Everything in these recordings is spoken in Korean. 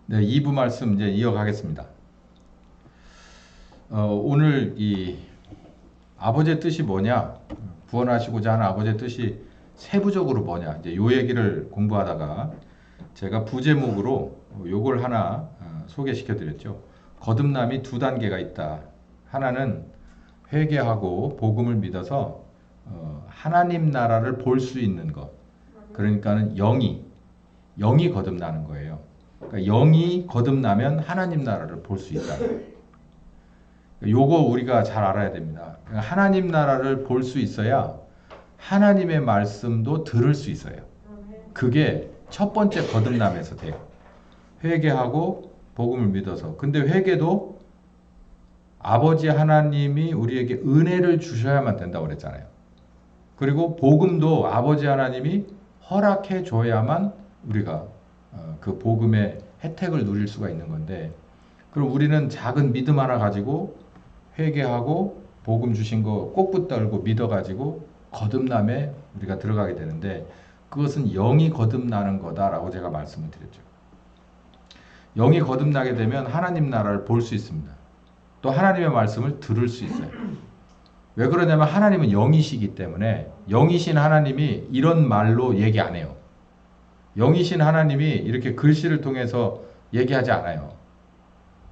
네, 2부 말씀 이제 이어가겠습니다. 오늘 이 아버지의 뜻이 뭐냐? 구원하시고자 하는 아버지의 뜻이 세부적으로 뭐냐? 이제 요 얘기를 공부하다가 제가 부제목으로 요걸 하나 소개시켜 드렸죠. 거듭남이 두 단계가 있다. 하나는 회개하고 복음을 믿어서 하나님 나라를 볼 수 있는 것. 그러니까는 영이 거듭나는 거예요. 그러니까 영이 거듭나면 하나님 나라를 볼 수 있다. 요거 우리가 잘 알아야 됩니다. 그러니까 하나님 나라를 볼 수 있어야 하나님의 말씀도 들을 수 있어요. 그게 첫 번째 거듭남에서 돼요. 회개하고 복음을 믿어서. 근데 회개도 아버지 하나님이 우리에게 은혜를 주셔야만 된다고 그랬잖아요. 그리고 복음도 아버지 하나님이 허락해 줘야만 우리가 그 복음의 혜택을 누릴 수가 있는 건데, 그럼 우리는 작은 믿음 하나 가지고 회개하고 복음 주신 거 꼭 붙들고 믿어가지고 거듭남에 우리가 들어가게 되는데, 그것은 영이 거듭나는 거다라고 제가 말씀을 드렸죠. 영이 거듭나게 되면 하나님 나라를 볼 수 있습니다. 또 하나님의 말씀을 들을 수 있어요. 왜 그러냐면 하나님은 영이시기 때문에, 영이신 하나님이 이런 말로 얘기 안 해요. 영이신 하나님이 이렇게 글씨를 통해서 얘기하지 않아요.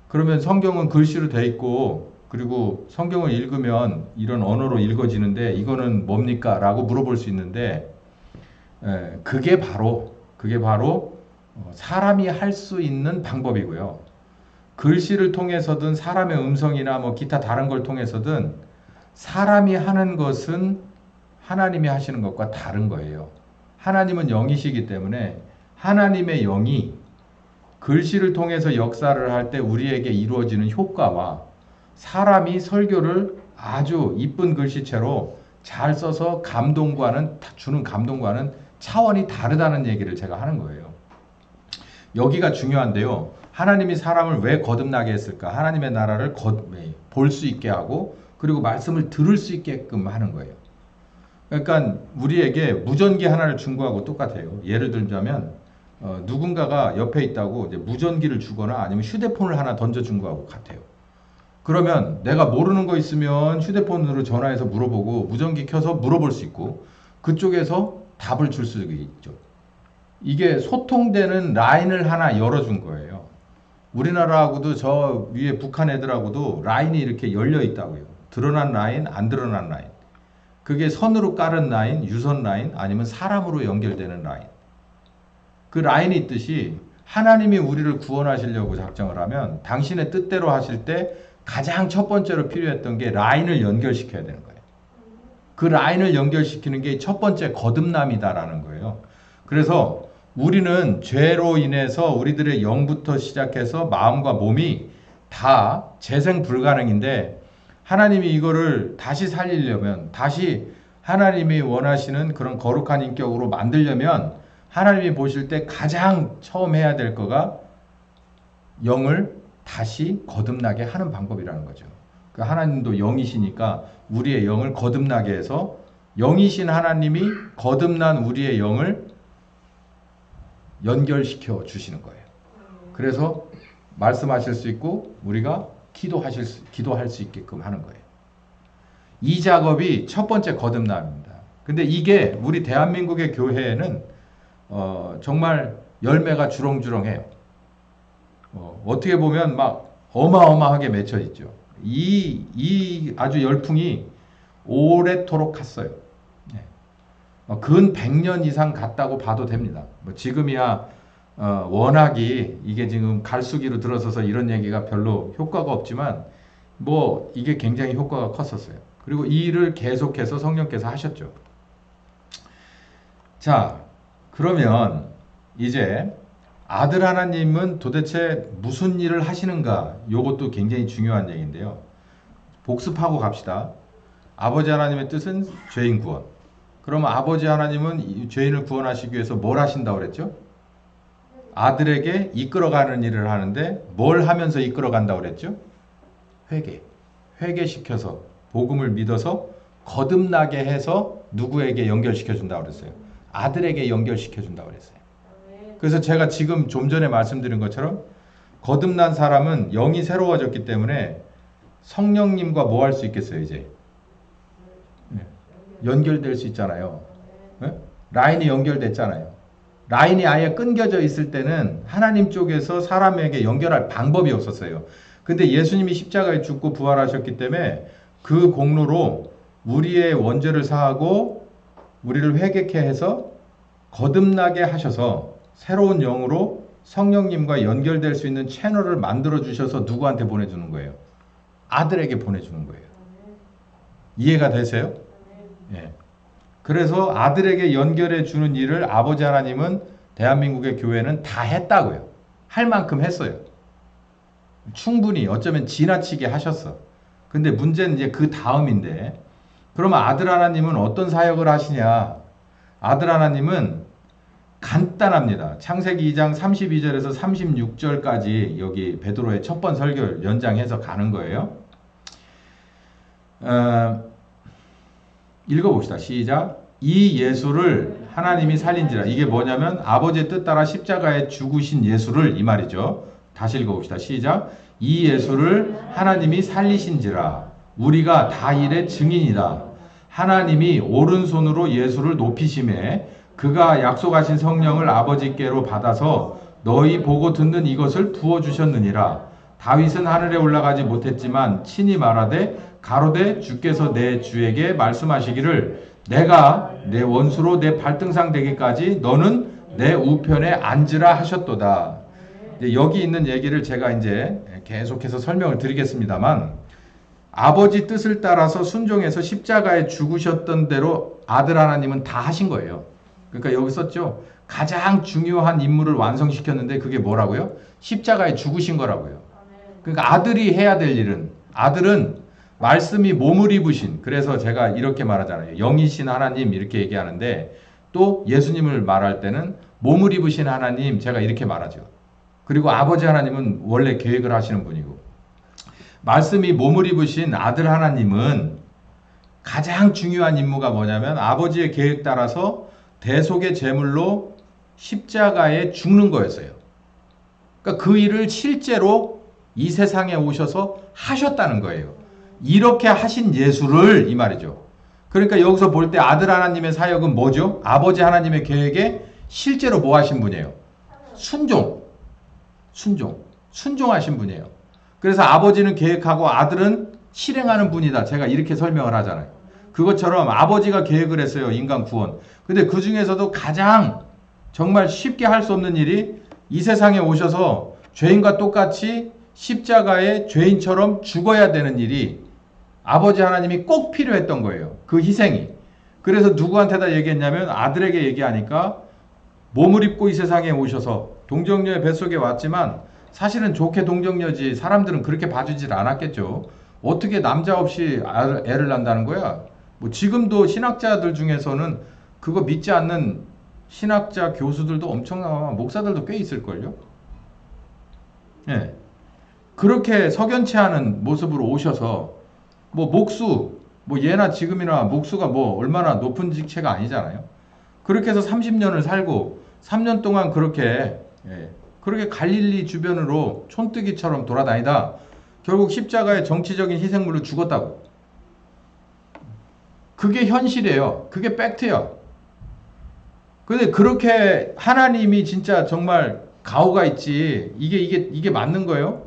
그러면 성경은 글씨로 돼 있고, 그리고 성경을 읽으면 이런 언어로 읽어지는데 이거는 뭡니까? 라고 물어볼 수 있는데, 그게 바로 사람이 할 수 있는 방법이고요. 글씨를 통해서든 사람의 음성이나 뭐 기타 다른 걸 통해서든 사람이 하는 것은 하나님이 하시는 것과 다른 거예요. 하나님은 영이시기 때문에 하나님의 영이 글씨를 통해서 역사를 할 때 우리에게 이루어지는 효과와 사람이 설교를 아주 이쁜 글씨체로 잘 써서 주는 감동과는 차원이 다르다는 얘기를 제가 하는 거예요. 여기가 중요한데요. 하나님이 사람을 왜 거듭나게 했을까? 하나님의 나라를 볼 수 있게 하고, 그리고 말씀을 들을 수 있게끔 하는 거예요. 그러니까 우리에게 무전기 하나를 준 거하고 똑같아요. 예를 들자면 누군가가 옆에 있다고 이제 무전기를 주거나 아니면 휴대폰을 하나 던져준 거하고 같아요. 그러면 내가 모르는 거 있으면 휴대폰으로 전화해서 물어보고 무전기 켜서 물어볼 수 있고, 그쪽에서 답을 줄 수 있죠. 이게 소통되는 라인을 하나 열어준 거예요. 우리나라하고도 저 위에 북한 애들하고도 라인이 이렇게 열려 있다고요. 드러난 라인, 안 드러난 라인. 그게 선으로 깔은 라인, 유선 라인, 아니면 사람으로 연결되는 라인. 그 라인이 있듯이 하나님이 우리를 구원하시려고 작정을 하면 당신의 뜻대로 하실 때 가장 첫 번째로 필요했던 게 라인을 연결시켜야 되는 거예요. 그 라인을 연결시키는 게 첫 번째 거듭남이다라는 거예요. 그래서 우리는 죄로 인해서 우리들의 영부터 시작해서 마음과 몸이 다 재생 불가능인데, 하나님이 이거를 다시 살리려면, 다시 하나님이 원하시는 그런 거룩한 인격으로 만들려면 하나님이 보실 때 가장 처음 해야 될 거가 영을 다시 거듭나게 하는 방법이라는 거죠. 그 하나님도 영이시니까 우리의 영을 거듭나게 해서 영이신 하나님이 거듭난 우리의 영을 연결시켜 주시는 거예요. 그래서 말씀하실 수 있고 우리가 기도할 수 있게끔 하는 거예요. 이 작업이 첫 번째 거듭남입니다. 근데 이게 우리 대한민국의 교회에는 정말 열매가 주렁주렁해요. 어떻게 보면 막 어마어마하게 맺혀 있죠. 이 아주 열풍이 오래도록 갔어요. 근 100년 이상 갔다고 봐도 됩니다. 뭐 지금이야 워낙이 이게 지금 갈수기로 들어서서 이런 얘기가 별로 효과가 없지만, 뭐 이게 굉장히 효과가 컸었어요. 그리고 이 일을 계속해서 성령께서 하셨죠. 자, 그러면 이제 아들 하나님은 도대체 무슨 일을 하시는가? 이것도 굉장히 중요한 얘기인데요. 복습하고 갑시다. 아버지 하나님의 뜻은 죄인 구원. 그럼 아버지 하나님은 죄인을 구원하시기 위해서 뭘 하신다고 그랬죠? 아들에게 이끌어가는 일을 하는데 뭘 하면서 이끌어간다고 그랬죠? 회개시켜서 복음을 믿어서 거듭나게 해서 누구에게 연결시켜준다고 그랬어요? 아들에게 연결시켜준다고 그랬어요. 그래서 제가 지금 좀 전에 말씀드린 것처럼 거듭난 사람은 영이 새로워졌기 때문에 성령님과 뭐 할 수 있겠어요, 이제? 연결될 수 있잖아요. 라인이 연결됐잖아요. 라인이 아예 끊겨져 있을 때는 하나님 쪽에서 사람에게 연결할 방법이 없었어요. 근데 예수님이 십자가에 죽고 부활하셨기 때문에 그 공로로 우리의 원죄를 사하고 우리를 회개케 해서 거듭나게 하셔서 새로운 영으로 성령님과 연결될 수 있는 채널을 만들어 주셔서 누구한테 보내주는 거예요? 아들에게 보내주는 거예요. 이해가 되세요? 예. 그래서 아들에게 연결해 주는 일을 아버지 하나님은 대한민국의 교회는 다 했다고요. 할 만큼 했어요. 충분히 어쩌면 지나치게 하셨어. 근데 문제는 이제 그 다음인데, 그러면 아들 하나님은 어떤 사역을 하시냐? 아들 하나님은 간단합니다. 창세기 2장 32절에서 36절까지 여기 베드로의 첫 번 설교를 연장해서 가는 거예요. 읽어봅시다. 시작. 이 예수를 하나님이 살린지라. 이게 뭐냐면 아버지의 뜻 따라 십자가에 죽으신 예수를, 이 말이죠. 다시 읽어봅시다. 시작. 이 예수를 하나님이 살리신지라. 우리가 다 일의 증인이다. 하나님이 오른손으로 예수를 높이심에 그가 약속하신 성령을 아버지께로 받아서 너희 보고 듣는 이것을 부어주셨느니라. 다윗은 하늘에 올라가지 못했지만 친히 말하되 가로되 주께서 내 주에게 말씀하시기를 내가 내 원수로 내 발등상 되기까지 너는 내 우편에 앉으라 하셨도다. 여기 있는 얘기를 제가 이제 계속해서 설명을 드리겠습니다만, 아버지 뜻을 따라서 순종해서 십자가에 죽으셨던 대로 아들 하나님은 다 하신 거예요. 그러니까 여기 썼죠. 가장 중요한 임무를 완성시켰는데 그게 뭐라고요? 십자가에 죽으신 거라고요. 그러니까 아들이 해야 될 일은, 아들은 말씀이 몸을 입으신, 그래서 제가 이렇게 말하잖아요. 영이신 하나님 이렇게 얘기하는데, 또 예수님을 말할 때는 몸을 입으신 하나님, 제가 이렇게 말하죠. 그리고 아버지 하나님은 원래 계획을 하시는 분이고, 말씀이 몸을 입으신 아들 하나님은 가장 중요한 임무가 뭐냐면 아버지의 계획 따라서 대속의 제물로 십자가에 죽는 거였어요. 그러니까 그 일을 실제로 이 세상에 오셔서 하셨다는 거예요. 이렇게 하신 예수를, 이 말이죠. 그러니까 여기서 볼 때 아들 하나님의 사역은 뭐죠? 아버지 하나님의 계획에 실제로 뭐 하신 분이에요? 순종하신 분이에요. 그래서 아버지는 계획하고 아들은 실행하는 분이다. 제가 이렇게 설명을 하잖아요. 그것처럼 아버지가 계획을 했어요. 인간 구원. 근데 그 중에서도 가장 정말 쉽게 할 수 없는 일이 이 세상에 오셔서 죄인과 똑같이 십자가에 죄인처럼 죽어야 되는 일이 아버지 하나님이 꼭 필요했던 거예요. 그 희생이. 그래서 누구한테다 얘기했냐면 아들에게 얘기하니까 몸을 입고 이 세상에 오셔서 동정녀의 뱃속에 왔지만 사실은 좋게 동정녀지 사람들은 그렇게 봐주질 않았겠죠. 어떻게 남자 없이 애를 낳는다는 거야? 뭐 지금도 신학자들 중에서는 그거 믿지 않는 신학자 교수들도 엄청나고 목사들도 꽤 있을걸요. 예. 그렇게 석연치 않은 모습으로 오셔서 뭐 목수, 뭐 예나 지금이나 목수가 뭐 얼마나 높은 직책가 아니잖아요. 그렇게 해서 30년을 살고 3년 동안 그렇게 갈릴리 주변으로 촌뜨기처럼 돌아다니다 결국 십자가의 정치적인 희생물로 죽었다고. 그게 현실이에요. 그게 팩트야. 근데 그렇게 하나님이 진짜 정말 가오가 있지. 이게 맞는 거예요?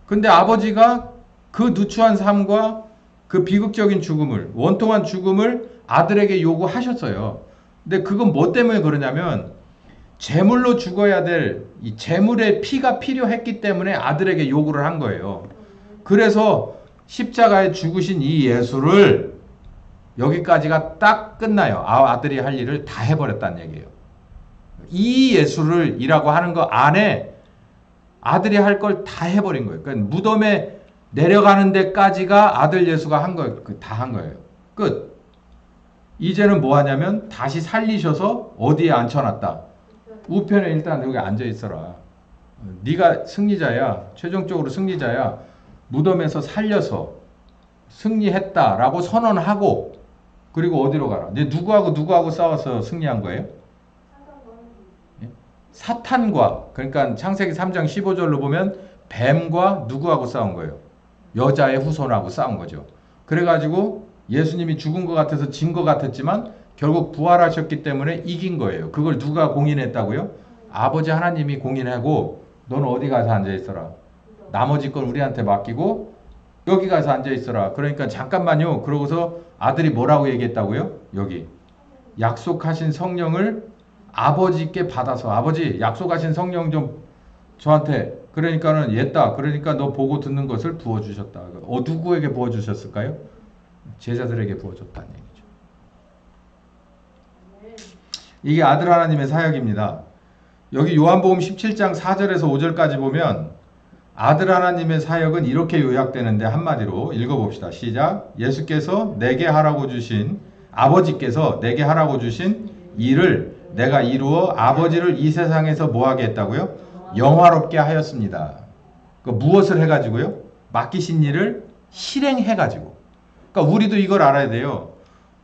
근데 아버지가 그 누추한 삶과 그 비극적인 죽음을, 원통한 죽음을 아들에게 요구하셨어요. 근데 그건 뭐 때문에 그러냐면 제물로 죽어야 될 이 제물의 피가 필요했기 때문에 아들에게 요구를 한 거예요. 그래서 십자가에 죽으신 이 예수를 여기까지가 딱 끝나요. 아들이 할 일을 다 해버렸다는 얘기예요. 이 예수를 이라고 하는 거 안에 아들이 할 걸 다 해버린 거예요. 그러니까 무덤에 내려가는 데까지가 아들 예수가 한 거예요. 다 한 거예요. 끝. 이제는 뭐 하냐면 다시 살리셔서 어디에 앉혀놨다. 우편에 일단 여기 앉아 있어라. 네가 승리자야. 최종적으로 승리자야. 무덤에서 살려서 승리했다라고 선언하고 그리고 어디로 가라. 네 누구하고 싸워서 승리한 거예요? 사탄과. 그러니까 창세기 3장 15절로 보면 뱀과 누구하고 싸운 거예요? 여자의 후손하고 싸운 거죠. 그래가지고 예수님이 죽은 것 같아서 진 것 같았지만 결국 부활하셨기 때문에 이긴 거예요. 그걸 누가 공인했다고요? 아버지 하나님이 공인하고 너는 어디 가서 앉아있어라. 나머지 걸 우리한테 맡기고 여기 가서 앉아있어라. 그러니까 잠깐만요. 그러고서 아들이 뭐라고 얘기했다고요? 여기 약속하신 성령을 아버지께 받아서 아버지 약속하신 성령 좀 저한테 그러니까는 옛다. 그러니까 너 보고 듣는 것을 부어주셨다. 누구에게 부어주셨을까요? 제자들에게 부어줬다는 얘기죠. 이게 아들 하나님의 사역입니다. 여기 요한복음 17장 4절에서 5절까지 보면 아들 하나님의 사역은 이렇게 요약되는데 한마디로 읽어봅시다. 시작. 예수께서 내게 하라고 주신 아버지께서 내게 하라고 주신 일을 내가 이루어 아버지를 이 세상에서 뭐하게 했다고요? 영화롭게 하였습니다. 무엇을 해가지고요? 맡기신 일을 실행해가지고. 그러니까 우리도 이걸 알아야 돼요.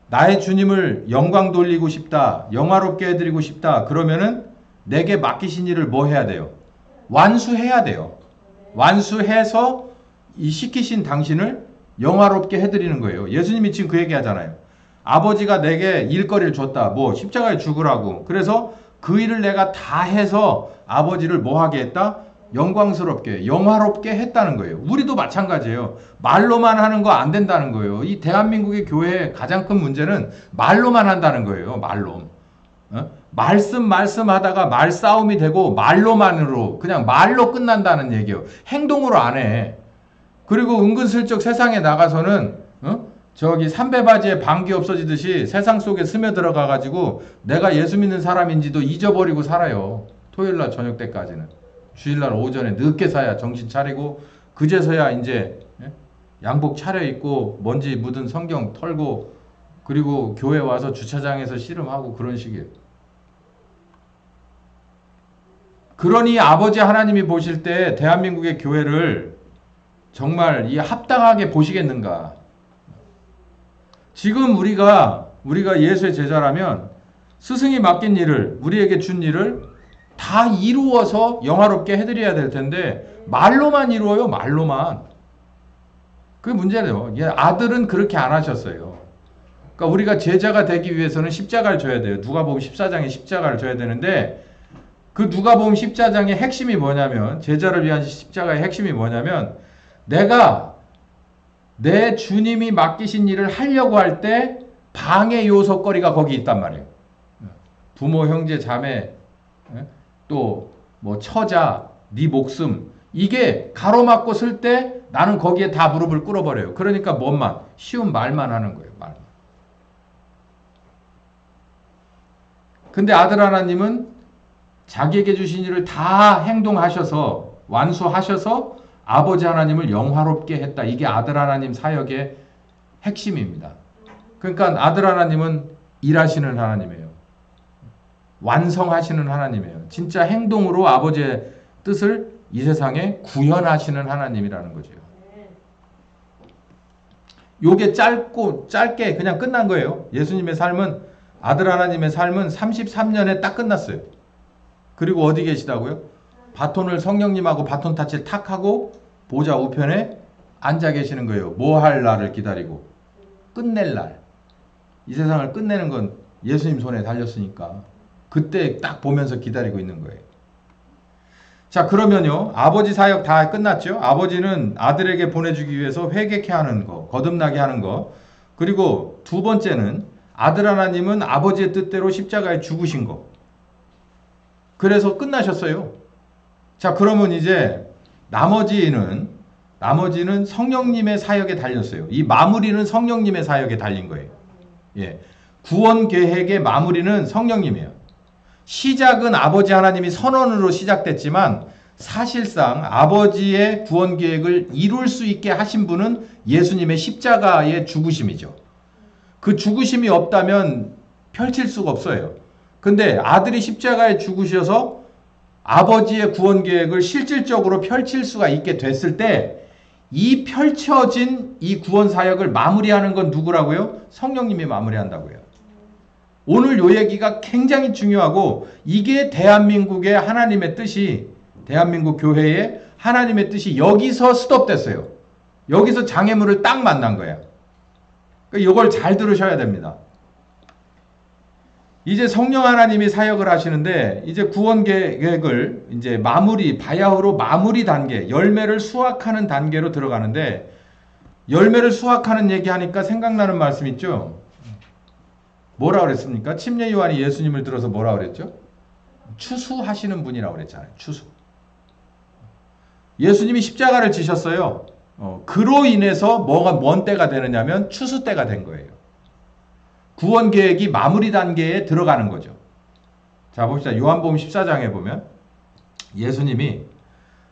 나의 주님을 영광 돌리고 싶다. 영화롭게 해드리고 싶다. 그러면은 내게 맡기신 일을 뭐 해야 돼요? 완수해야 돼요. 완수해서 이 시키신 당신을 영화롭게 해드리는 거예요. 예수님이 지금 그 얘기 하잖아요. 아버지가 내게 일거리를 줬다. 뭐 십자가에 죽으라고. 그래서 그 일을 내가 다 해서 아버지를 뭐 하게 했다? 영광스럽게, 영화롭게 했다는 거예요. 우리도 마찬가지예요. 말로만 하는 거 안 된다는 거예요. 이 대한민국의 교회의 가장 큰 문제는 말로만 한다는 거예요. 말로. 말씀하다가 말싸움이 되고 말로만으로 그냥 말로 끝난다는 얘기예요. 행동으로 안 해. 그리고 은근슬쩍 세상에 나가서는 저기 삼배바지에 방귀 없어지듯이 세상 속에 스며들어가 가지고 내가 예수 믿는 사람인지도 잊어버리고 살아요. 토요일날 저녁 때까지는. 주일날 오전에 늦게 사야 정신 차리고 그제서야 이제 양복 차려입고 먼지 묻은 성경 털고 그리고 교회 와서 주차장에서 씨름하고 그런 식이에요. 그러니 아버지 하나님이 보실 때 대한민국의 교회를 정말 이 합당하게 보시겠는가? 지금 우리가 예수의 제자라면 스승이 맡긴 일을 우리에게 준 일을 다 이루어서 영화롭게 해드려야 될 텐데 말로만 이루어요. 말로만. 그게 문제예요. 아들은 그렇게 안 하셨어요. 그러니까 우리가 제자가 되기 위해서는 십자가를 져야 돼요. 누가복음 14장에 십자가를 져야 되는데 그 누가복음 14장의 핵심이 뭐냐면 제자를 위한 십자가의 핵심이 뭐냐면 내가 내 주님이 맡기신 일을 하려고 할 때 방해 요소거리가 거기 있단 말이에요. 부모, 형제, 자매, 또 뭐 처자, 네 목숨 이게 가로막고 쓸 때 나는 거기에 다 무릎을 꿇어버려요. 그러니까 뭔만 쉬운 말만 하는 거예요. 말만. 근데 아들 하나님은 자기에게 주신 일을 다 행동하셔서 완수하셔서 아버지 하나님을 영화롭게 했다. 이게 아들 하나님 사역의 핵심입니다. 그러니까 아들 하나님은 일하시는 하나님이에요. 완성하시는 하나님이에요. 진짜 행동으로 아버지의 뜻을 이 세상에 구현하시는 하나님이라는 거죠. 요게 짧게 그냥 끝난 거예요. 예수님의 삶은 아들 하나님의 삶은 33년에 딱 끝났어요. 그리고 어디 계시다고요? 바톤을 성령님하고 바톤 타치를 탁 하고 보좌 우편에 앉아 계시는 거예요. 뭐 할 날을 기다리고 끝낼 날. 이 세상을 끝내는 건 예수님 손에 달렸으니까 그때 딱 보면서 기다리고 있는 거예요. 자, 그러면요. 아버지 사역 다 끝났죠? 아버지는 아들에게 보내주기 위해서 회개케 하는 거, 거듭나게 하는 거. 그리고 두 번째는 아들 하나님은 아버지의 뜻대로 십자가에 죽으신 거. 그래서 끝나셨어요. 자, 그러면 이제 나머지는 성령님의 사역에 달렸어요. 이 마무리는 성령님의 사역에 달린 거예요. 예. 구원 계획의 마무리는 성령님이에요. 시작은 아버지 하나님이 선언으로 시작됐지만 사실상 아버지의 구원 계획을 이룰 수 있게 하신 분은 예수님의 십자가의 죽으심이죠. 그 죽으심이 없다면 펼칠 수가 없어요. 근데 아들이 십자가에 죽으셔서 아버지의 구원 계획을 실질적으로 펼칠 수가 있게 됐을 때 이 펼쳐진 이 구원 사역을 마무리하는 건 누구라고요? 성령님이 마무리한다고요. 오늘 요 얘기가 굉장히 중요하고 이게 대한민국의 하나님의 뜻이 대한민국 교회의 하나님의 뜻이 여기서 스톱됐어요. 여기서 장애물을 딱 만난 거야. 그러니까 이걸 잘 들으셔야 됩니다. 이제 성령 하나님이 사역을 하시는데 이제 구원 계획을 이제 마무리, 바야흐로 마무리 단계, 열매를 수확하는 단계로 들어가는데 열매를 수확하는 얘기하니까 생각나는 말씀 있죠? 뭐라 그랬습니까? 침례 요한이 예수님을 들어서 뭐라 그랬죠? 추수하시는 분이라고 그랬잖아요. 추수. 예수님이 십자가를 지셨어요. 그로 인해서 뭐가 뭔 때가 되느냐면 추수 때가 된 거예요. 구원 계획이 마무리 단계에 들어가는 거죠. 자, 봅시다. 요한복음 14장에 보면 예수님이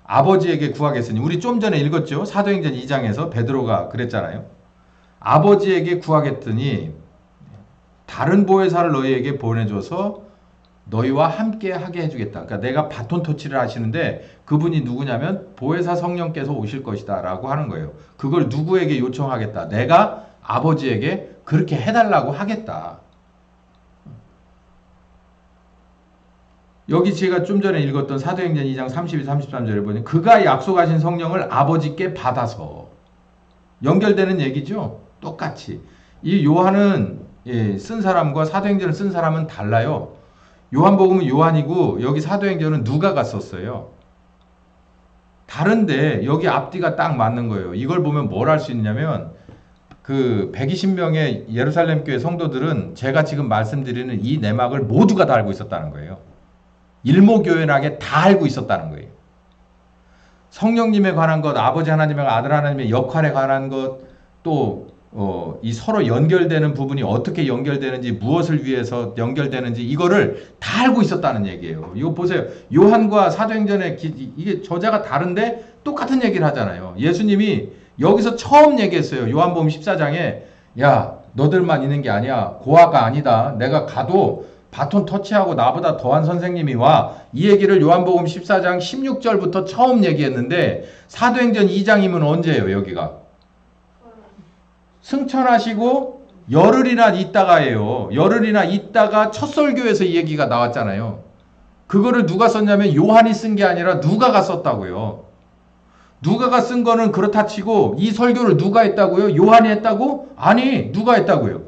아버지에게 구하겠으니, 우리 좀 전에 읽었죠? 사도행전 2장에서 베드로가 그랬잖아요. 아버지에게 구하겠더니 다른 보혜사를 너희에게 보내줘서 너희와 함께 하게 해주겠다. 그러니까 내가 바톤 터치를 하시는데 그분이 누구냐면 보혜사 성령께서 오실 것이다 라고 하는 거예요. 그걸 누구에게 요청하겠다. 내가 아버지에게 그렇게 해달라고 하겠다. 여기 제가 좀 전에 읽었던 사도행전 2장 32, 33절에 보니 그가 약속하신 성령을 아버지께 받아서 연결되는 얘기죠. 똑같이. 이 요한은 쓴 사람과 사도행전을 쓴 사람은 달라요. 요한복음은 요한이고 여기 사도행전은 누가가 썼어요. 다른데 여기 앞뒤가 딱 맞는 거예요. 이걸 보면 뭘 할 수 있냐면 그 120명의 예루살렘 교회 성도들은 제가 지금 말씀드리는 이 내막을 모두가 다 알고 있었다는 거예요. 일목요연하게 다 알고 있었다는 거예요. 성령님에 관한 것, 아버지 하나님의 아들 하나님의 역할에 관한 것, 또 이 서로 연결되는 부분이 어떻게 연결되는지, 무엇을 위해서 연결되는지 이거를 다 알고 있었다는 얘기예요. 이거 보세요. 요한과 사도행전의 이게 저자가 다른데 똑같은 얘기를 하잖아요. 예수님이 여기서 처음 얘기했어요. 요한복음 14장에 야, 너들만 있는 게 아니야. 고아가 아니다. 내가 가도 바톤 터치하고 나보다 더한 선생님이 와. 이 얘기를 요한복음 14장 16절부터 처음 얘기했는데 사도행전 2장이면 언제예요, 여기가? 승천하시고 열흘이나 있다가예요. 열흘이나 있다가 첫 설교에서 이 얘기가 나왔잖아요. 그거를 누가 썼냐면 요한이 쓴 게 아니라 누가가 썼다고요. 누가가 쓴 거는 그렇다 치고 이 설교를 누가 했다고요? 요한이 했다고? 아니, 누가 했다고요?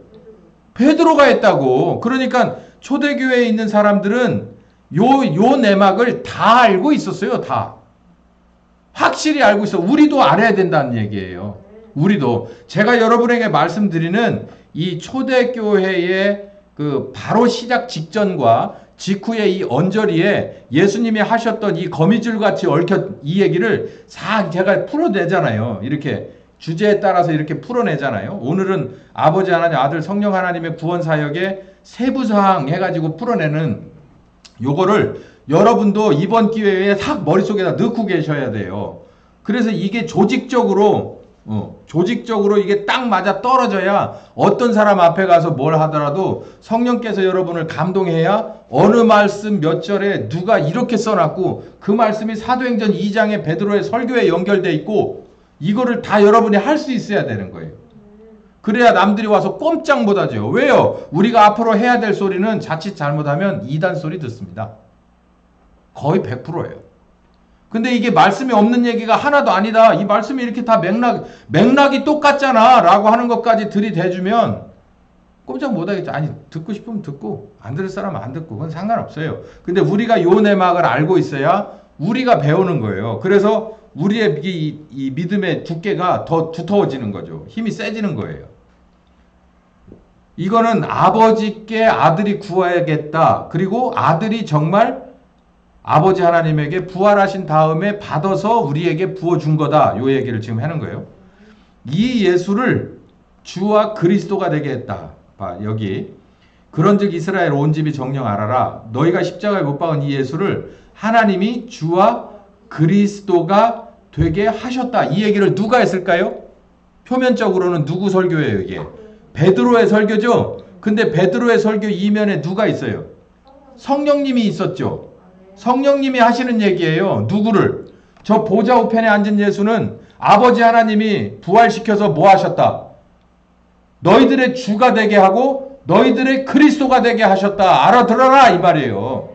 베드로가 했다고. 그러니까 초대교회에 있는 사람들은 요 내막을 다 알고 있었어요. 다. 확실히 알고 있어. 우리도 알아야 된다는 얘기예요. 우리도. 제가 여러분에게 말씀드리는 이 초대교회의 그 바로 시작 직전과 직후의 이 언저리에 예수님이 하셨던 이 거미줄같이 얽힌 이 얘기를 싹 제가 풀어내잖아요. 이렇게 주제에 따라서 이렇게 풀어내잖아요. 오늘은 아버지 하나님, 아들 성령 하나님의 구원 사역의 세부사항 해가지고 풀어내는 요거를 여러분도 이번 기회에 싹 머릿속에다 넣고 계셔야 돼요. 그래서 이게 조직적으로 이게 딱 맞아 떨어져야 어떤 사람 앞에 가서 뭘 하더라도 성령께서 여러분을 감동해야 어느 말씀 몇 절에 누가 이렇게 써놨고 그 말씀이 사도행전 2장의 베드로의 설교에 연결돼 있고 이거를 다 여러분이 할 수 있어야 되는 거예요. 그래야 남들이 와서 꼼짝 못하죠. 왜요? 우리가 앞으로 해야 될 소리는 자칫 잘못하면 이단 소리 듣습니다. 거의 100%예요. 근데 이게 말씀이 없는 얘기가 하나도 아니다. 이 말씀이 이렇게 다 맥락이 똑같잖아. 라고 하는 것까지 들이대주면 꼼짝 못하겠죠. 아니, 듣고 싶으면 듣고, 안 들을 사람은 안 듣고, 그건 상관없어요. 근데 우리가 요 내막을 알고 있어야 우리가 배우는 거예요. 그래서 우리의 이 믿음의 두께가 더 두터워지는 거죠. 힘이 세지는 거예요. 이거는 아버지께 아들이 구해야겠다. 그리고 아들이 정말 아버지 하나님에게 부활하신 다음에 받아서 우리에게 부어준 거다. 요 얘기를 지금 하는 거예요. 이 예수를 주와 그리스도가 되게 했다. 봐, 여기. 그런즉 이스라엘 온 집이 정령 알아라. 너희가 십자가에 못 박은 이 예수를 하나님이 주와 그리스도가 되게 하셨다. 이 얘기를 누가 했을까요? 표면적으로는 누구 설교예요, 이게? 베드로의 설교죠? 근데 베드로의 설교 이면에 누가 있어요? 성령님이 있었죠. 성령님이 하시는 얘기예요. 누구를? 저 보좌 우편에 앉은 예수는 아버지 하나님이 부활시켜서 뭐 하셨다? 너희들의 주가 되게 하고 너희들의 그리스도가 되게 하셨다. 알아들어라 이 말이에요.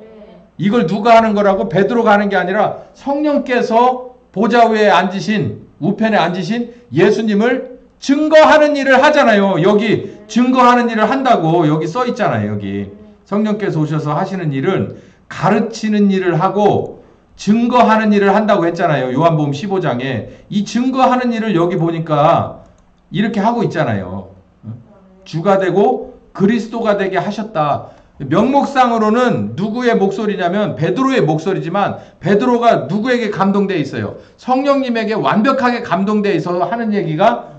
이걸 누가 하는 거라고? 베드로가 하는 게 아니라 성령께서 보좌 위에 앉으신, 우편에 앉으신 예수님을 증거하는 일을 하잖아요. 여기 증거하는 일을 한다고 여기 써 있잖아요. 여기 성령께서 오셔서 하시는 일은 가르치는 일을 하고 증거하는 일을 한다고 했잖아요. 요한복음 15장에. 이 증거하는 일을 여기 보니까 이렇게 하고 있잖아요. 주가 되고 그리스도가 되게 하셨다. 명목상으로는 누구의 목소리냐면 베드로의 목소리지만 베드로가 누구에게 감동되어 있어요? 성령님에게 완벽하게 감동되어 있어서 하는 얘기가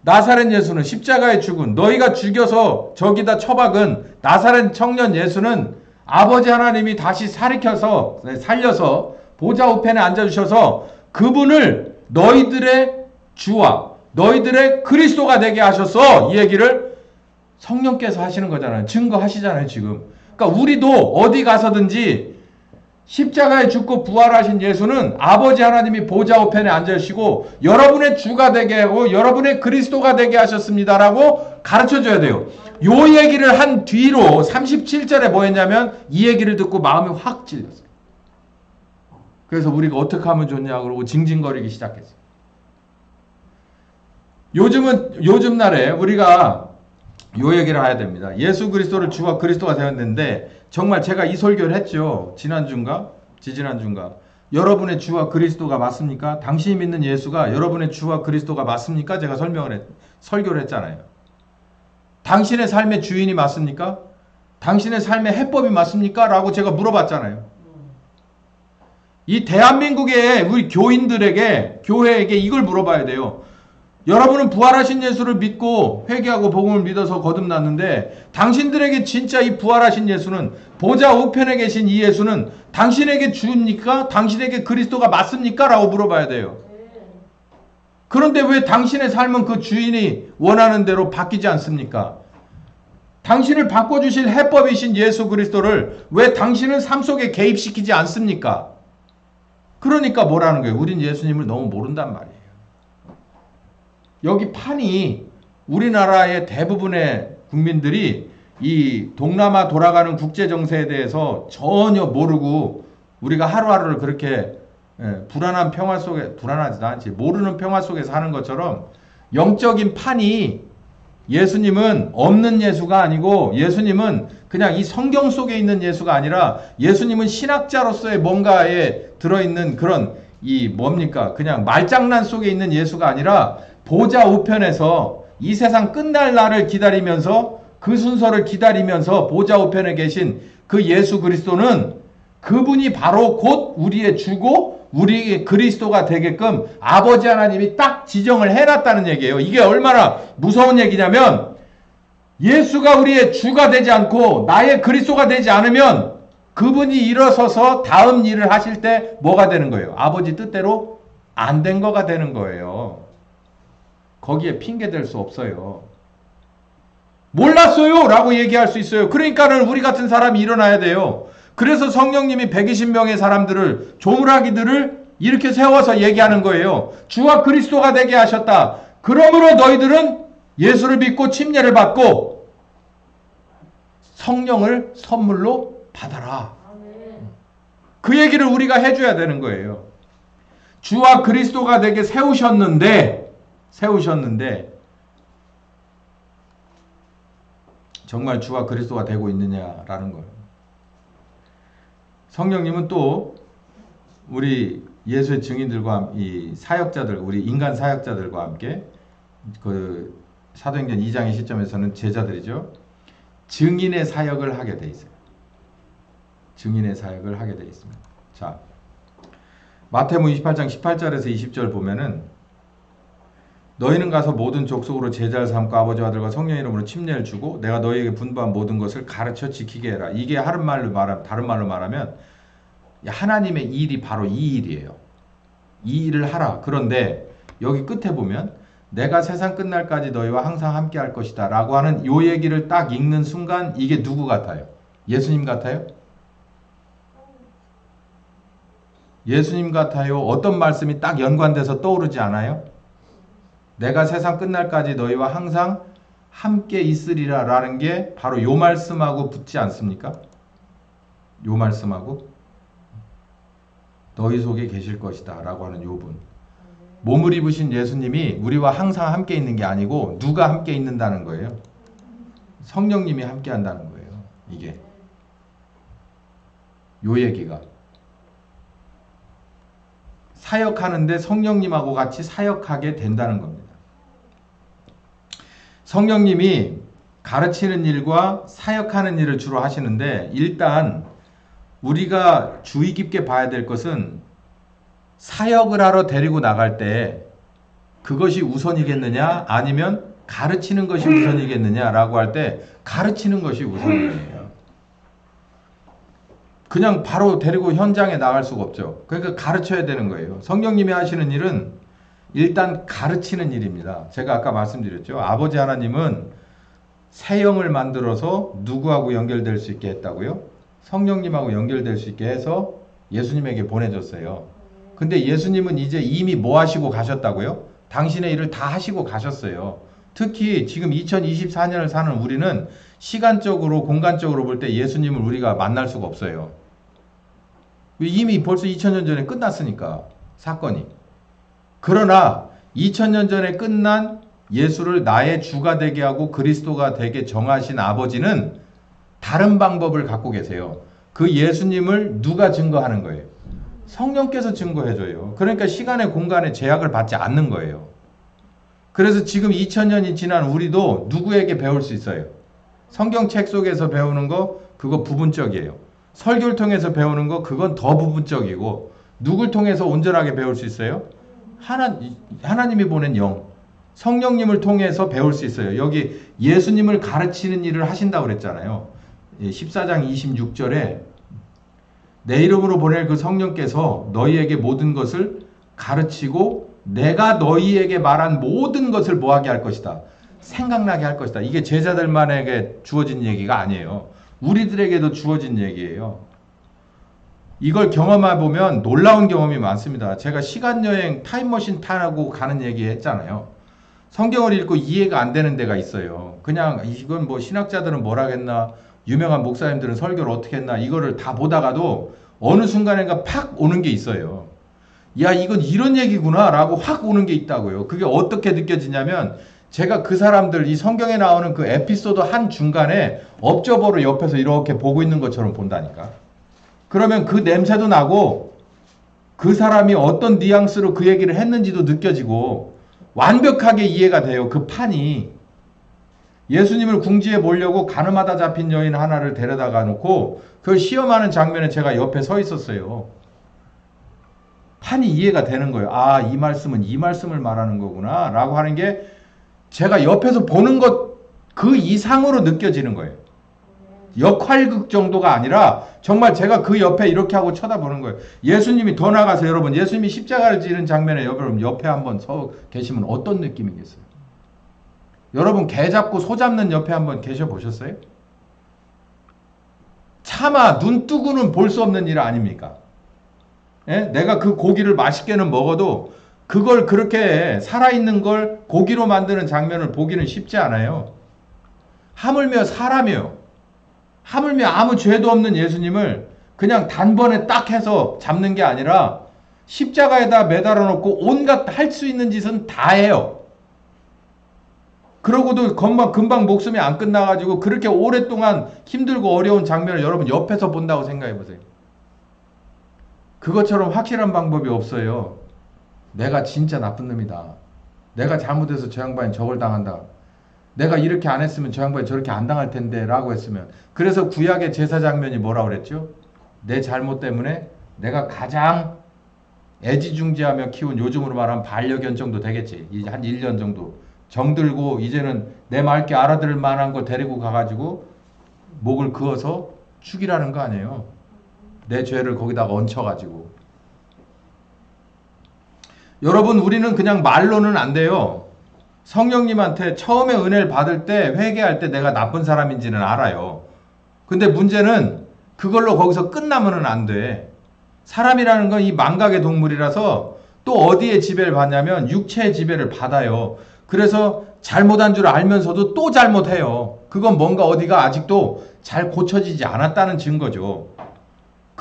나사렛 예수는 십자가에 죽은, 너희가 죽여서 저기다 처박은 나사렛 청년 예수는 아버지 하나님이 다시 살려서 보좌 우편에 앉아주셔서 그분을 너희들의 주와 너희들의 그리스도가 되게 하셔서 이 얘기를 성령께서 하시는 거잖아요. 증거하시잖아요, 지금. 그러니까 우리도 어디 가서든지 십자가에 죽고 부활하신 예수는 아버지 하나님이 보좌 우편에 앉으시고 여러분의 주가 되게 하고 여러분의 그리스도가 되게 하셨습니다라고 가르쳐줘야 돼요. 요 얘기를 한 뒤로 37절에 뭐 했냐면 이 얘기를 듣고 마음이 확 찔렸어요. 그래서 우리가 어떻게 하면 좋냐 그러고 징징거리기 시작했어요. 요즘 날에 우리가 요 얘기를 해야 됩니다. 예수 그리스도를 주와 그리스도가 되었는데 정말 제가 이 설교를 했죠. 지지난주인가. 여러분의 주와 그리스도가 맞습니까? 당신이 믿는 예수가 여러분의 주와 그리스도가 맞습니까? 제가 설교를 했잖아요. 당신의 삶의 주인이 맞습니까? 당신의 삶의 해법이 맞습니까? 라고 제가 물어봤잖아요. 이 대한민국의 우리 교회에게 이걸 물어봐야 돼요. 여러분은 부활하신 예수를 믿고 회개하고 복음을 믿어서 거듭났는데 당신들에게 진짜 이 부활하신 예수는 보좌 우편에 계신 이 예수는 당신에게 주입니까? 당신에게 그리스도가 맞습니까? 라고 물어봐야 돼요. 그런데 왜 당신의 삶은 그 주인이 원하는 대로 바뀌지 않습니까? 당신을 바꿔주실 해법이신 예수 그리스도를 왜 당신은 삶 속에 개입시키지 않습니까? 그러니까 뭐라는 거예요? 우린 예수님을 너무 모른단 말이에요. 여기 판이 우리나라의 대부분의 국민들이 이 동남아 돌아가는 국제 정세에 대해서 전혀 모르고 우리가 하루하루를 그렇게 불안한 평화 속에, 불안하지도 않지, 모르는 평화 속에 사는 것처럼 영적인 판이 예수님은 없는 예수가 아니고 예수님은 그냥 이 성경 속에 있는 예수가 아니라 예수님은 신학자로서의 뭔가에 들어있는 그런 그냥 말장난 속에 있는 예수가 아니라 보좌 우편에서 이 세상 끝날 날을 기다리면서 그 순서를 기다리면서 보좌 우편에 계신 그 예수 그리스도는 그분이 바로 곧 우리의 주고 우리의 그리스도가 되게끔 아버지 하나님이 딱 지정을 해놨다는 얘기예요. 이게 얼마나 무서운 얘기냐면 예수가 우리의 주가 되지 않고 나의 그리스도가 되지 않으면 그분이 일어서서 다음 일을 하실 때 뭐가 되는 거예요? 아버지 뜻대로 안 된 거가 되는 거예요. 거기에 핑계 댈 수 없어요. 몰랐어요 라고 얘기할 수 있어요. 그러니까는 우리 같은 사람이 일어나야 돼요. 그래서 성령님이 120명의 사람들을, 조물하기들을 이렇게 세워서 얘기하는 거예요. 주와 그리스도가 되게 하셨다. 그러므로 너희들은 예수를 믿고 침례를 받고 성령을 선물로 받아라. 그 얘기를 우리가 해줘야 되는 거예요. 주와 그리스도가 되게 세우셨는데 정말 주와 그리스도가 되고 있느냐라는 거예요. 성령님은 또 우리 예수의 증인들과 이 사역자들, 우리 인간 사역자들과 함께 그 사도행전 2장의 시점에서는 제자들이죠. 증인의 사역을 하게 돼 있어요. 증인의 사역을 하게 돼 있습니다. 자, 마태복음 28장 18절에서 20절 보면은 너희는 가서 모든 족속으로 제자를 삼고 아버지와 아들과 성령 이름으로 침례를 주고 내가 너희에게 분부한 모든 것을 가르쳐 지키게 해라. 이게 다른 말로 말하면 하나님의 일이 바로 이 일이에요. 이 일을 하라. 그런데 여기 끝에 보면 내가 세상 끝날까지 너희와 항상 함께 할 것이다 라고 하는 요 얘기를 딱 읽는 순간 이게 누구 같아요? 예수님 같아요? 예수님 같아요? 어떤 말씀이 딱 연관돼서 떠오르지 않아요? 내가 세상 끝날까지 너희와 항상 함께 있으리라 라는 게 바로 요 말씀하고 붙지 않습니까? 요 말씀하고. 너희 속에 계실 것이다 라고 하는 요분. 몸을 입으신 예수님이 우리와 항상 함께 있는 게 아니고 누가 함께 있는다는 거예요? 성령님이 함께 한다는 거예요. 이게 요 얘기가 사역하는데 성령님하고 같이 사역하게 된다는 겁니다. 성령님이 가르치는 일과 사역하는 일을 주로 하시는데, 일단 우리가 주의 깊게 봐야 될 것은 사역을 하러 데리고 나갈 때 그것이 우선이겠느냐 아니면 가르치는 것이 우선이겠느냐라고 할 때 가르치는 것이 우선이에요. 그냥 바로 데리고 현장에 나갈 수가 없죠. 그러니까 가르쳐야 되는 거예요. 성령님이 하시는 일은 일단 가르치는 일입니다. 제가 아까 말씀드렸죠. 아버지 하나님은 새 영을 만들어서 누구하고 연결될 수 있게 했다고요? 성령님하고 연결될 수 있게 해서 예수님에게 보내줬어요. 근데 예수님은 이제 이미 뭐 하시고 가셨다고요? 당신의 일을 다 하시고 가셨어요. 특히 지금 2024년을 사는 우리는 시간적으로 공간적으로 볼 때 예수님을 우리가 만날 수가 없어요. 이미 벌써 2000년 전에 끝났으니까 사건이. 그러나 2000년 전에 끝난 예수를 나의 주가 되게 하고 그리스도가 되게 정하신 아버지는 다른 방법을 갖고 계세요. 그 예수님을 누가 증거하는 거예요? 성령께서 증거해줘요. 그러니까 시간의 공간의 제약을 받지 않는 거예요. 그래서 지금 2000년이 지난 우리도 누구에게 배울 수 있어요? 성경책 속에서 배우는 거 그거 부분적이에요. 설교를 통해서 배우는 거 그건 더 부분적이고, 누굴 통해서 온전하게 배울 수 있어요? 하나님이 보낸 영, 성령님을 통해서 배울 수 있어요. 여기 예수님을 가르치는 일을 하신다고 그랬잖아요. 14장 26절에 내 이름으로 보낼 그 성령께서 너희에게 모든 것을 가르치고 내가 너희에게 말한 모든 것을 뭐하게 할 것이다. 생각나게 할 것이다. 이게 제자들만에게 주어진 얘기가 아니에요. 우리들에게도 주어진 얘기예요. 이걸 경험해 보면 놀라운 경험이 많습니다. 제가 시간여행 타임머신 타고 가는 얘기 했잖아요. 성경을 읽고 이해가 안 되는 데가 있어요. 그냥 이건 뭐 신학자들은 뭐라겠나, 유명한 목사님들은 설교를 어떻게 했나, 이거를 다 보다가도 어느 순간인가 팍 오는 게 있어요. 야, 이건 이런 얘기구나 라고 확 오는 게 있다고요. 그게 어떻게 느껴지냐면, 제가 그 사람들 이 성경에 나오는 그 에피소드 한 중간에 업저버로 옆에서 이렇게 보고 있는 것처럼 본다니까. 그러면 그 냄새도 나고 그 사람이 어떤 뉘앙스로 그 얘기를 했는지도 느껴지고 완벽하게 이해가 돼요. 그 판이. 예수님을 궁지에 몰려고 가늠하다 잡힌 여인 하나를 데려다가 놓고 그걸 시험하는 장면에 제가 옆에 서 있었어요. 판이 이해가 되는 거예요. 아, 이 말씀은 이 말씀을 말하는 거구나 라고 하는 게 제가 옆에서 보는 것 그 이상으로 느껴지는 거예요. 역할극 정도가 아니라 정말 제가 그 옆에 이렇게 하고 쳐다보는 거예요. 예수님이 더 나가서 여러분, 예수님이 십자가를 지는 장면에 여러분 옆에 한번 서 계시면 어떤 느낌이겠어요? 여러분 개 잡고 소 잡는 옆에 한번 계셔 보셨어요? 차마 눈 뜨고는 볼 수 없는 일 아닙니까? 예? 내가 그 고기를 맛있게는 먹어도 그걸 그렇게 살아있는 걸 고기로 만드는 장면을 보기는 쉽지 않아요. 하물며 사람이요. 하물며 아무 죄도 없는 예수님을 그냥 단번에 딱 해서 잡는 게 아니라 십자가에다 매달아 놓고 온갖 할 수 있는 짓은 다 해요. 그러고도 금방 목숨이 안 끝나가지고 그렇게 오랫동안 힘들고 어려운 장면을 여러분 옆에서 본다고 생각해 보세요. 그것처럼 확실한 방법이 없어요. 내가 진짜 나쁜 놈이다. 내가 잘못해서 저 양반이 저걸 당한다. 내가 이렇게 안 했으면 저 양반이 저렇게 안 당할 텐데 라고 했으면. 그래서 구약의 제사 장면이 뭐라고 그랬죠? 내 잘못 때문에 내가 가장 애지중지하며 키운, 요즘으로 말하면 반려견 정도 되겠지. 이제 한 1년 정도 정들고 이제는 내 말 게 알아들을 만한 걸 데리고 가가지고 목을 그어서 죽이라는 거 아니에요. 내 죄를 거기다가 얹혀가지고. 여러분, 우리는 그냥 말로는 안 돼요. 성령님한테 처음에 은혜를 받을 때, 회개할 때 내가 나쁜 사람인지는 알아요. 근데 문제는 그걸로 거기서 끝나면은 안 돼. 사람이라는 건 이 망각의 동물이라서 또 어디에 지배를 받냐면 육체의 지배를 받아요. 그래서 잘못한 줄 알면서도 또 잘못해요. 그건 뭔가 어디가 아직도 잘 고쳐지지 않았다는 증거죠.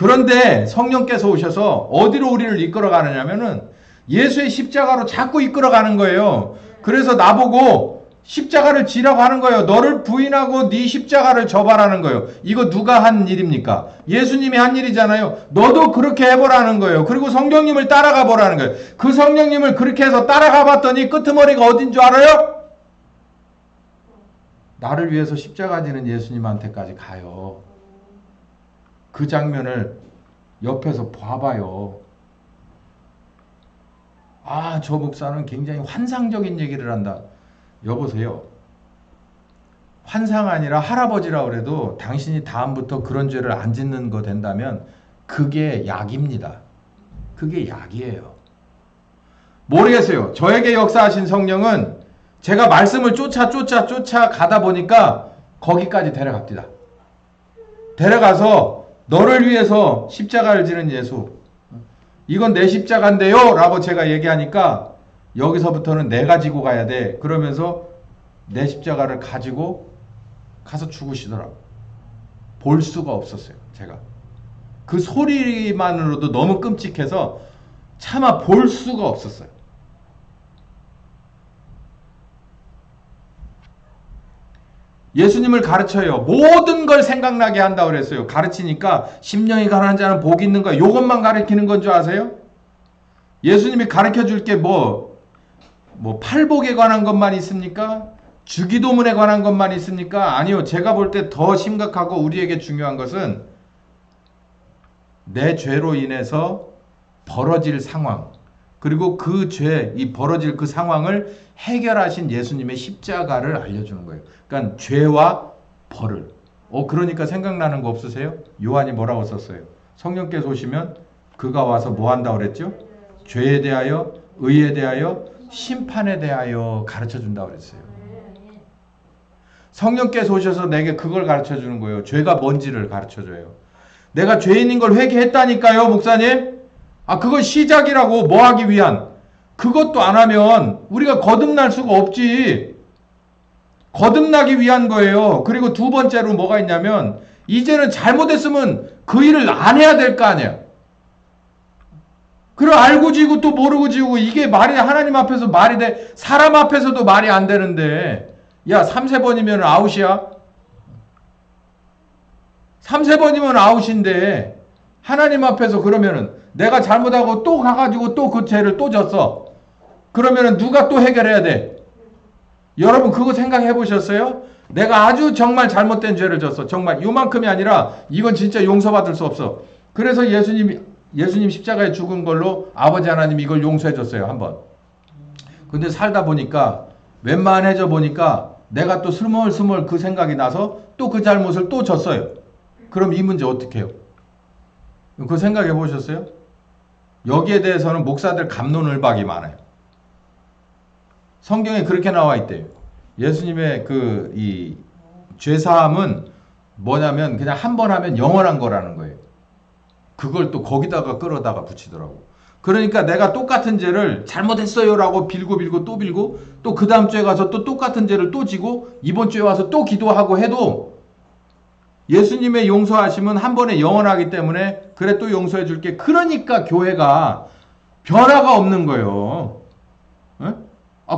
그런데 성령께서 오셔서 어디로 우리를 이끌어 가느냐면은 예수의 십자가로 자꾸 이끌어 가는 거예요. 그래서 나보고 십자가를 지라고 하는 거예요. 너를 부인하고 네 십자가를 져봐라는 거예요. 이거 누가 한 일입니까? 예수님이 한 일이잖아요. 너도 그렇게 해보라는 거예요. 그리고 성령님을 따라가 보라는 거예요. 그 성령님을 그렇게 해서 따라가 봤더니 끄트머리가 어딘 줄 알아요? 나를 위해서 십자가 지는 예수님한테까지 가요. 그 장면을 옆에서 봐봐요. 아, 저 목사는 굉장히 환상적인 얘기를 한다. 여보세요. 환상 아니라 할아버지라 그래도 당신이 다음부터 그런 죄를 안 짓는 거 된다면 그게 약입니다. 그게 약이에요. 모르겠어요. 저에게 역사하신 성령은 제가 말씀을 쫓아 가다 보니까 거기까지 데려갑니다. 데려가서 너를 위해서 십자가를 지는 예수, 이건 내 십자가인데요 라고 제가 얘기하니까 여기서부터는 내가 지고 가야 돼. 그러면서 내 십자가를 가지고 가서 죽으시더라고. 볼 수가 없었어요. 제가 그 소리만으로도 너무 끔찍해서 차마 볼 수가 없었어요. 예수님을 가르쳐요. 모든 걸 생각나게 한다고 그랬어요. 가르치니까 심령이 가난한 자는 복이 있는 거야. 이것만 가르치는 건 줄 아세요? 예수님이 가르쳐 줄 게 뭐 팔복에 관한 것만 있습니까? 주기도문에 관한 것만 있습니까? 아니요. 제가 볼 때 더 심각하고 우리에게 중요한 것은 내 죄로 인해서 벌어질 상황, 그리고 그 죄, 이 벌어질 그 상황을 해결하신 예수님의 십자가를 알려주는 거예요. 그러니까 죄와 벌을. 그러니까 생각나는 거 없으세요? 요한이 뭐라고 썼어요? 성령께서 오시면 그가 와서 뭐 한다고 그랬죠? 죄에 대하여, 의에 대하여, 심판에 대하여 가르쳐 준다고 그랬어요. 성령께서 오셔서 내게 그걸 가르쳐 주는 거예요. 죄가 뭔지를 가르쳐 줘요. 내가 죄인인 걸 회개했다니까요, 목사님. 그건 시작이라고. 뭐 하기 위한. 그것도 안 하면 우리가 거듭날 수가 없지. 거듭나기 위한 거예요. 그리고 두 번째로 뭐가 있냐면 이제는 잘못했으면 그 일을 안 해야 될 거 아니야. 그리고 알고 지고 또 모르고 지고 이게 말이 하나님 앞에서 말이 돼. 사람 앞에서도 말이 안 되는데 야 3세번이면 아웃이야. 3세번이면 아웃인데 하나님 앞에서 그러면은 내가 잘못하고 또 가가지고 또 그 죄를 또 졌어. 그러면은 누가 또 해결해야 돼? 여러분 그거 생각해 보셨어요? 내가 아주 정말 잘못된 죄를 졌어. 정말 요만큼이 아니라 이건 진짜 용서받을 수 없어. 그래서 예수님 십자가에 죽은 걸로 아버지 하나님 이걸 용서해 줬어요. 한번. 근데 살다 보니까 웬만해져 보니까 내가 또 스멀스멀 그 생각이 나서 또 그 잘못을 또 졌어요. 그럼 이 문제 어떻게 해요? 그거 생각해 보셨어요? 여기에 대해서는 목사들 갑론을박이 많아요. 성경에 그렇게 나와 있대요. 예수님의 이 죄사함은 뭐냐면 그냥 한 번 하면 영원한 거라는 거예요. 그걸 또 거기다가 끌어다가 붙이더라고. 그러니까 내가 똑같은 죄를 잘못했어요라고 빌고 또 빌고 또 그 다음 주에 가서 또 똑같은 죄를 또 지고 이번 주에 와서 또 기도하고 해도 예수님의 용서하심은 한 번에 영원하기 때문에 그래 또 용서해 줄게. 그러니까 교회가 변화가 없는 거예요. 에?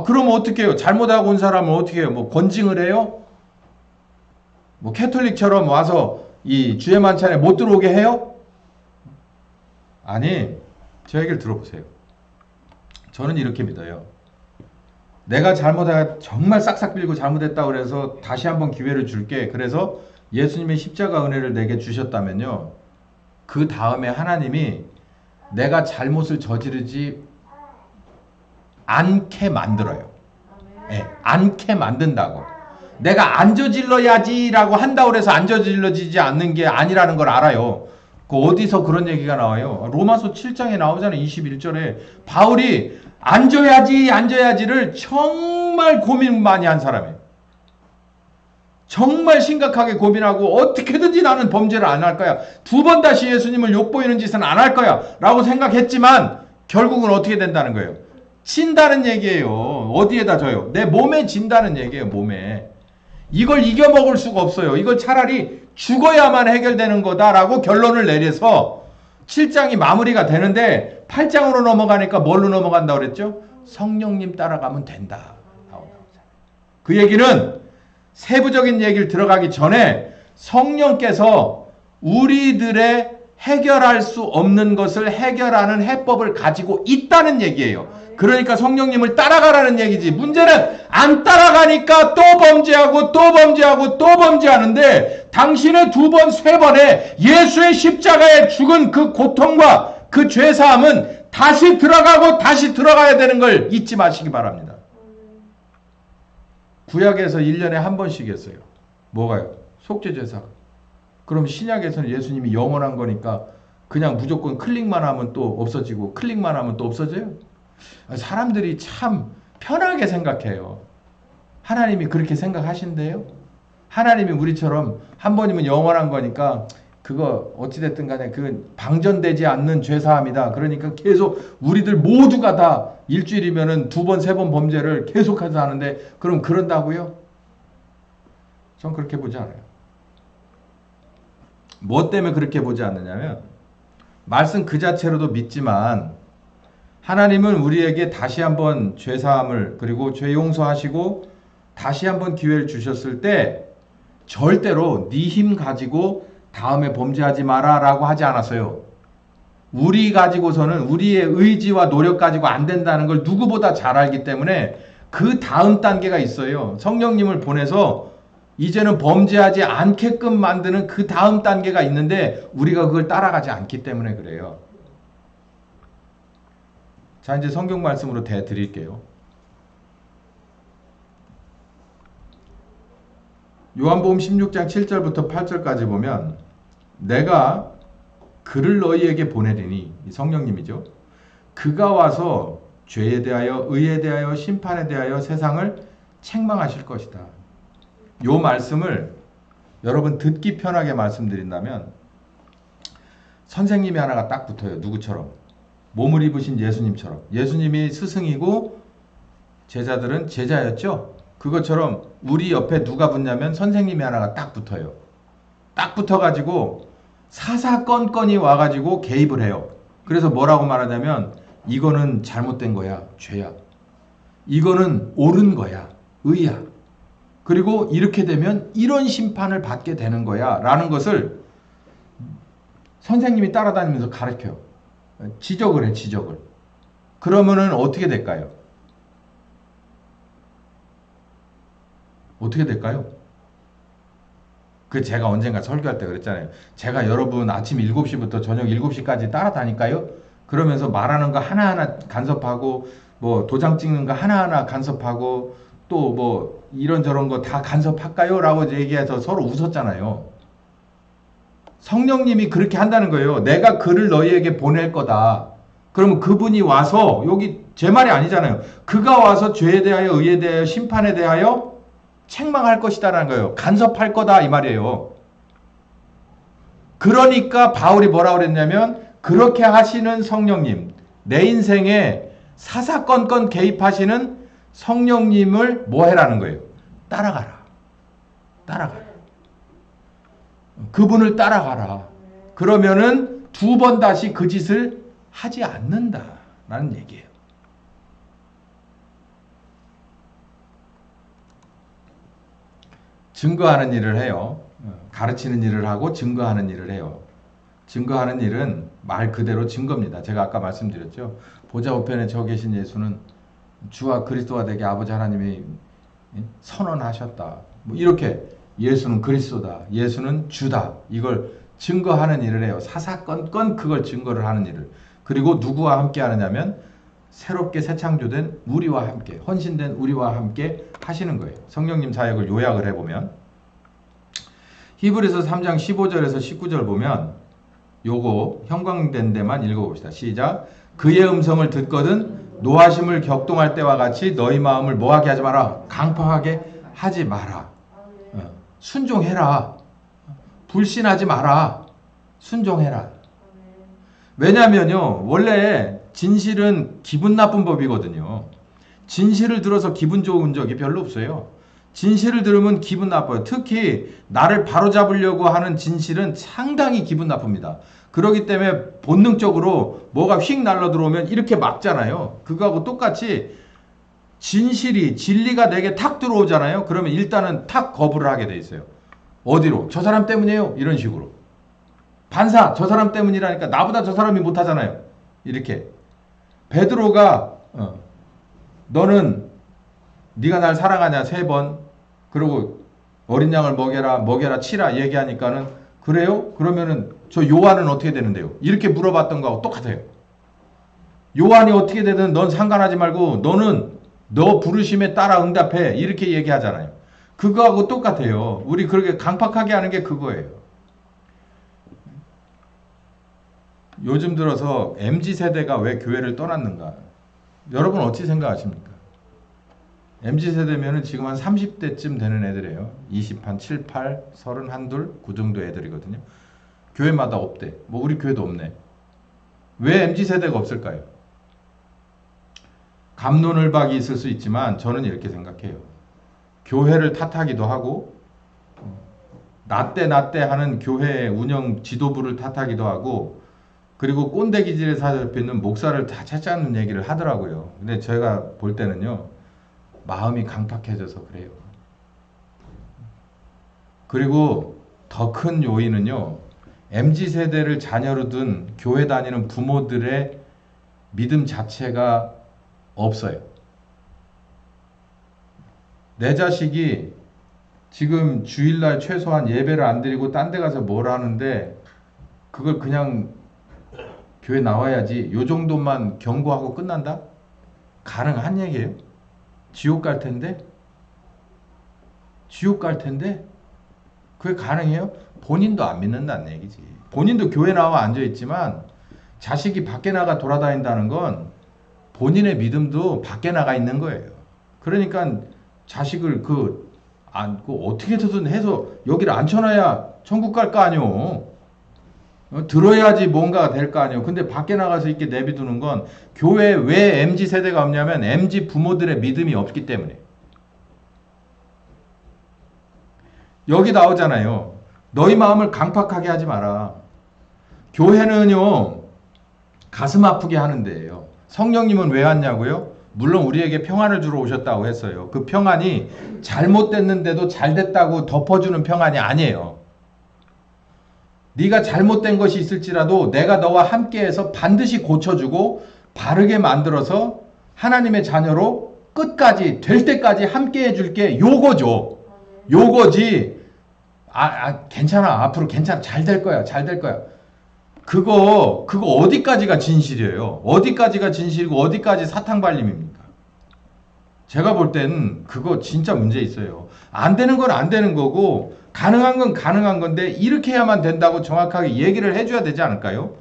그러면 어떻게 해요? 잘못하고 온 사람은 어떻게 해요? 뭐 권징을 해요? 뭐 캐톨릭처럼 와서 이 주의 만찬에 못 들어오게 해요? 아니, 제 얘기를 들어보세요. 저는 이렇게 믿어요. 내가 잘못하고 정말 싹싹 빌고 잘못했다고 그래서 다시 한번 기회를 줄게. 그래서 예수님의 십자가 은혜를 내게 주셨다면요. 그 다음에 하나님이 내가 잘못을 저지르지 않게 만들어요. 네, 않게 만든다고. 내가 안 저질러야지라고 한다고 해서 안 저질러지지 않는 게 아니라는 걸 알아요. 어디서 그런 얘기가 나와요? 로마서 7장에 나오잖아요. 21절에 바울이 앉아야지를 정말 고민 많이 한 사람이에요. 정말 심각하게 고민하고 어떻게든지 나는 범죄를 안 할 거야. 두 번 다시 예수님을 욕보이는 짓은 안 할 거야 라고 생각했지만 결국은 어떻게 된다는 거예요? 진다는 얘기예요. 어디에다 져요? 내 몸에 진다는 얘기예요. 몸에. 이걸 이겨먹을 수가 없어요. 이걸 차라리 죽어야만 해결되는 거다라고 결론을 내려서 7장이 마무리가 되는데 8장으로 넘어가니까 뭘로 넘어간다고 그랬죠? 성령님 따라가면 된다. 그 얘기는 세부적인 얘기를 들어가기 전에 성령께서 우리들의 해결할 수 없는 것을 해결하는 해법을 가지고 있다는 얘기예요. 그러니까 성령님을 따라가라는 얘기지. 문제는 안 따라가니까 또 범죄하고 또 범죄하고 또 범죄하는데 당신의 두 번, 세 번에 예수의 십자가에 죽은 그 고통과 그 죄사함은 다시 들어가고 다시 들어가야 되는 걸 잊지 마시기 바랍니다. 구약에서 1년에 한 번씩 했어요. 뭐가요? 속죄제사. 그럼 신약에서는 예수님이 영원한 거니까 그냥 무조건 클릭만 하면 또 없어지고 클릭만 하면 또 없어져요? 사람들이 참 편하게 생각해요. 하나님이 그렇게 생각하신대요? 하나님이 우리처럼 한 번이면 영원한 거니까 그거 어찌됐든 간에 그 방전되지 않는 죄사함이다. 그러니까 계속 우리들 모두가 다 일주일이면은 두 번, 세 번 범죄를 계속해서 하는데 그럼 그런다고요? 전 그렇게 보지 않아요. 뭐 때문에 그렇게 보지 않느냐면 말씀 그 자체로도 믿지만 하나님은 우리에게 다시 한번 죄사함을 그리고 죄 용서하시고 다시 한번 기회를 주셨을 때 절대로 네 힘 가지고 다음에 범죄하지 마라 라고 하지 않았어요. 우리 가지고서는 우리의 의지와 노력 가지고 안 된다는 걸 누구보다 잘 알기 때문에 그 다음 단계가 있어요. 성령님을 보내서 이제는 범죄하지 않게끔 만드는 그 다음 단계가 있는데 우리가 그걸 따라가지 않기 때문에 그래요. 자, 이제 성경 말씀으로 대드릴게요. 요한복음 16장 7절부터 8절까지 보면 내가 그를 너희에게 보내리니 성령님이죠. 그가 와서 죄에 대하여 의에 대하여 심판에 대하여 세상을 책망하실 것이다. 요 말씀을 여러분 듣기 편하게 말씀드린다면 선생님이 하나가 딱 붙어요. 누구처럼? 몸을 입으신 예수님처럼. 예수님이 스승이고 제자들은 제자였죠. 그것처럼 우리 옆에 누가 붙냐면 선생님이 하나가 딱 붙어요. 딱 붙어가지고 사사건건이 와가지고 개입을 해요. 그래서 뭐라고 말하냐면 이거는 잘못된 거야. 죄야. 이거는 옳은 거야. 의야. 그리고 이렇게 되면 이런 심판을 받게 되는 거야. 라는 것을 선생님이 따라다니면서 가르쳐요. 지적을 해. 지적을. 그러면은 어떻게 될까요? 어떻게 될까요? 그 제가 언젠가 설교할 때 그랬잖아요. 제가 여러분 아침 7시부터 저녁 7시까지 따라다니까요. 그러면서 말하는 거 하나하나 간섭하고 뭐 도장 찍는 거 하나하나 간섭하고 또 뭐 이런저런 거 다 간섭할까요? 라고 얘기해서 서로 웃었잖아요. 성령님이 그렇게 한다는 거예요. 내가 그를 너희에게 보낼 거다. 그러면 그분이 와서 여기 제 말이 아니잖아요. 그가 와서 죄에 대하여 의에 대하여 심판에 대하여 책망할 것이다라는 거예요. 간섭할 거다 이 말이에요. 그러니까 바울이 뭐라고 그랬냐면 그렇게 하시는 성령님, 내 인생에 사사건건 개입하시는 성령님을 뭐 해라는 거예요? 따라가라. 따라가라. 그분을 따라가라. 그러면은 두 번 다시 그 짓을 하지 않는다라는 얘기예요. 증거하는 일을 해요. 가르치는 일을 하고 증거하는 일을 해요. 증거하는 일은 말 그대로 증거입니다. 제가 아까 말씀드렸죠. 보좌 우편에 저 계신 예수는 주와 그리스도가 되게 아버지 하나님이 선언하셨다. 뭐 이렇게 예수는 그리스도다. 예수는 주다. 이걸 증거하는 일을 해요. 사사건건 그걸 증거를 하는 일을. 그리고 누구와 함께 하느냐면 새롭게 새창조된 우리와 함께, 헌신된 우리와 함께 하시는 거예요. 성령님 사역을 요약을 해보면 히브리서 3장 15절에서 19절 보면 요거 형광된 데만 읽어봅시다. 시작. 그의 음성을 듣거든 노하심을 격동할 때와 같이 너희 마음을 뭐하게 하지 마라. 강팍하게 하지 마라. 순종해라. 불신하지 마라. 순종해라. 왜냐면요. 원래 진실은 기분 나쁜 법이거든요. 진실을 들어서 기분 좋은 적이 별로 없어요. 진실을 들으면 기분 나빠요. 특히 나를 바로잡으려고 하는 진실은 상당히 기분 나쁩니다. 그렇기 때문에 본능적으로 뭐가 휙 날라 들어오면 이렇게 막잖아요. 그거하고 똑같이 진실이 진리가 내게 탁 들어오잖아요. 그러면 일단은 탁 거부를 하게 돼 있어요. 어디로? 저 사람 때문이에요. 이런 식으로. 반사 저 사람 때문이라니까 나보다 저 사람이 못하잖아요. 이렇게. 베드로가 너는 네가 날 사랑하냐 3번 그리고 어린 양을 먹여라 치라 얘기하니까는 그래요? 그러면은 저 요한은 어떻게 되는데요? 이렇게 물어봤던 거하고 똑같아요. 요한이 어떻게 되든 넌 상관하지 말고 너는 너 부르심에 따라 응답해 이렇게 얘기하잖아요. 그거하고 똑같아요. 우리 그렇게 강팍하게 하는 게 그거예요. 요즘 들어서 MZ세대가 왜 교회를 떠났는가? 여러분 어찌 생각하십니까? MZ세대면은 지금 한 30대쯤 되는 애들이에요. 20한 7, 8, 31, 2, 그 정도 애들이거든요. 교회마다 없대. 뭐 우리 교회도 없네. 왜 MZ세대가 없을까요? 갑론을박이 있을 수 있지만 저는 이렇게 생각해요. 교회를 탓하기도 하고 나때 하는 교회 운영 지도부를 탓하기도 하고 그리고 꼰대 기질에 사잡혀있는 목사를 다 찾자는 얘기를 하더라고요. 근데 제가 볼 때는요. 마음이 강팍해져서 그래요. 그리고 더 큰 요인은요. MZ세대를 자녀로 둔 교회 다니는 부모들의 믿음 자체가 없어요. 내 자식이 지금 주일날 최소한 예배를 안 드리고 딴 데 가서 뭘 하는데 그걸 그냥 교회 나와야지 요 정도만 경고하고 끝난다? 가능한 얘기예요? 지옥 갈 텐데? 지옥 갈 텐데? 그게 가능해요? 본인도 안 믿는다는 얘기지. 본인도 교회 나와 앉아있지만 자식이 밖에 나가 돌아다닌다는 건 본인의 믿음도 밖에 나가 있는 거예요. 그러니까 자식을 어떻게든 해서 여기를 앉혀놔야 천국 갈 거 아니오. 들어야지 뭔가가 될 거 아니에요. 근데 밖에 나가서 이렇게 내비두는 건 교회에 왜 MZ 세대가 없냐면 MZ 부모들의 믿음이 없기 때문에. 여기 나오잖아요. 너희 마음을 강팍하게 하지 마라. 교회는요. 가슴 아프게 하는 데예요. 성령님은 왜 왔냐고요? 물론 우리에게 평안을 주러 오셨다고 했어요. 그 평안이 잘못됐는데도 잘됐다고 덮어주는 평안이 아니에요. 네가 잘못된 것이 있을지라도 내가 너와 함께해서 반드시 고쳐주고 바르게 만들어서 하나님의 자녀로 끝까지 될 때까지 함께해 줄게. 요거죠. 요거지. 괜찮아. 앞으로 괜찮아. 잘 될 거야. 잘 될 거야. 그거 어디까지가 진실이에요? 어디까지가 진실이고 어디까지 사탕발림입니까? 제가 볼 땐 그거 진짜 문제 있어요. 안 되는 건 안 되는 거고 가능한 건 가능한 건데 이렇게 해야만 된다고 정확하게 얘기를 해줘야 되지 않을까요?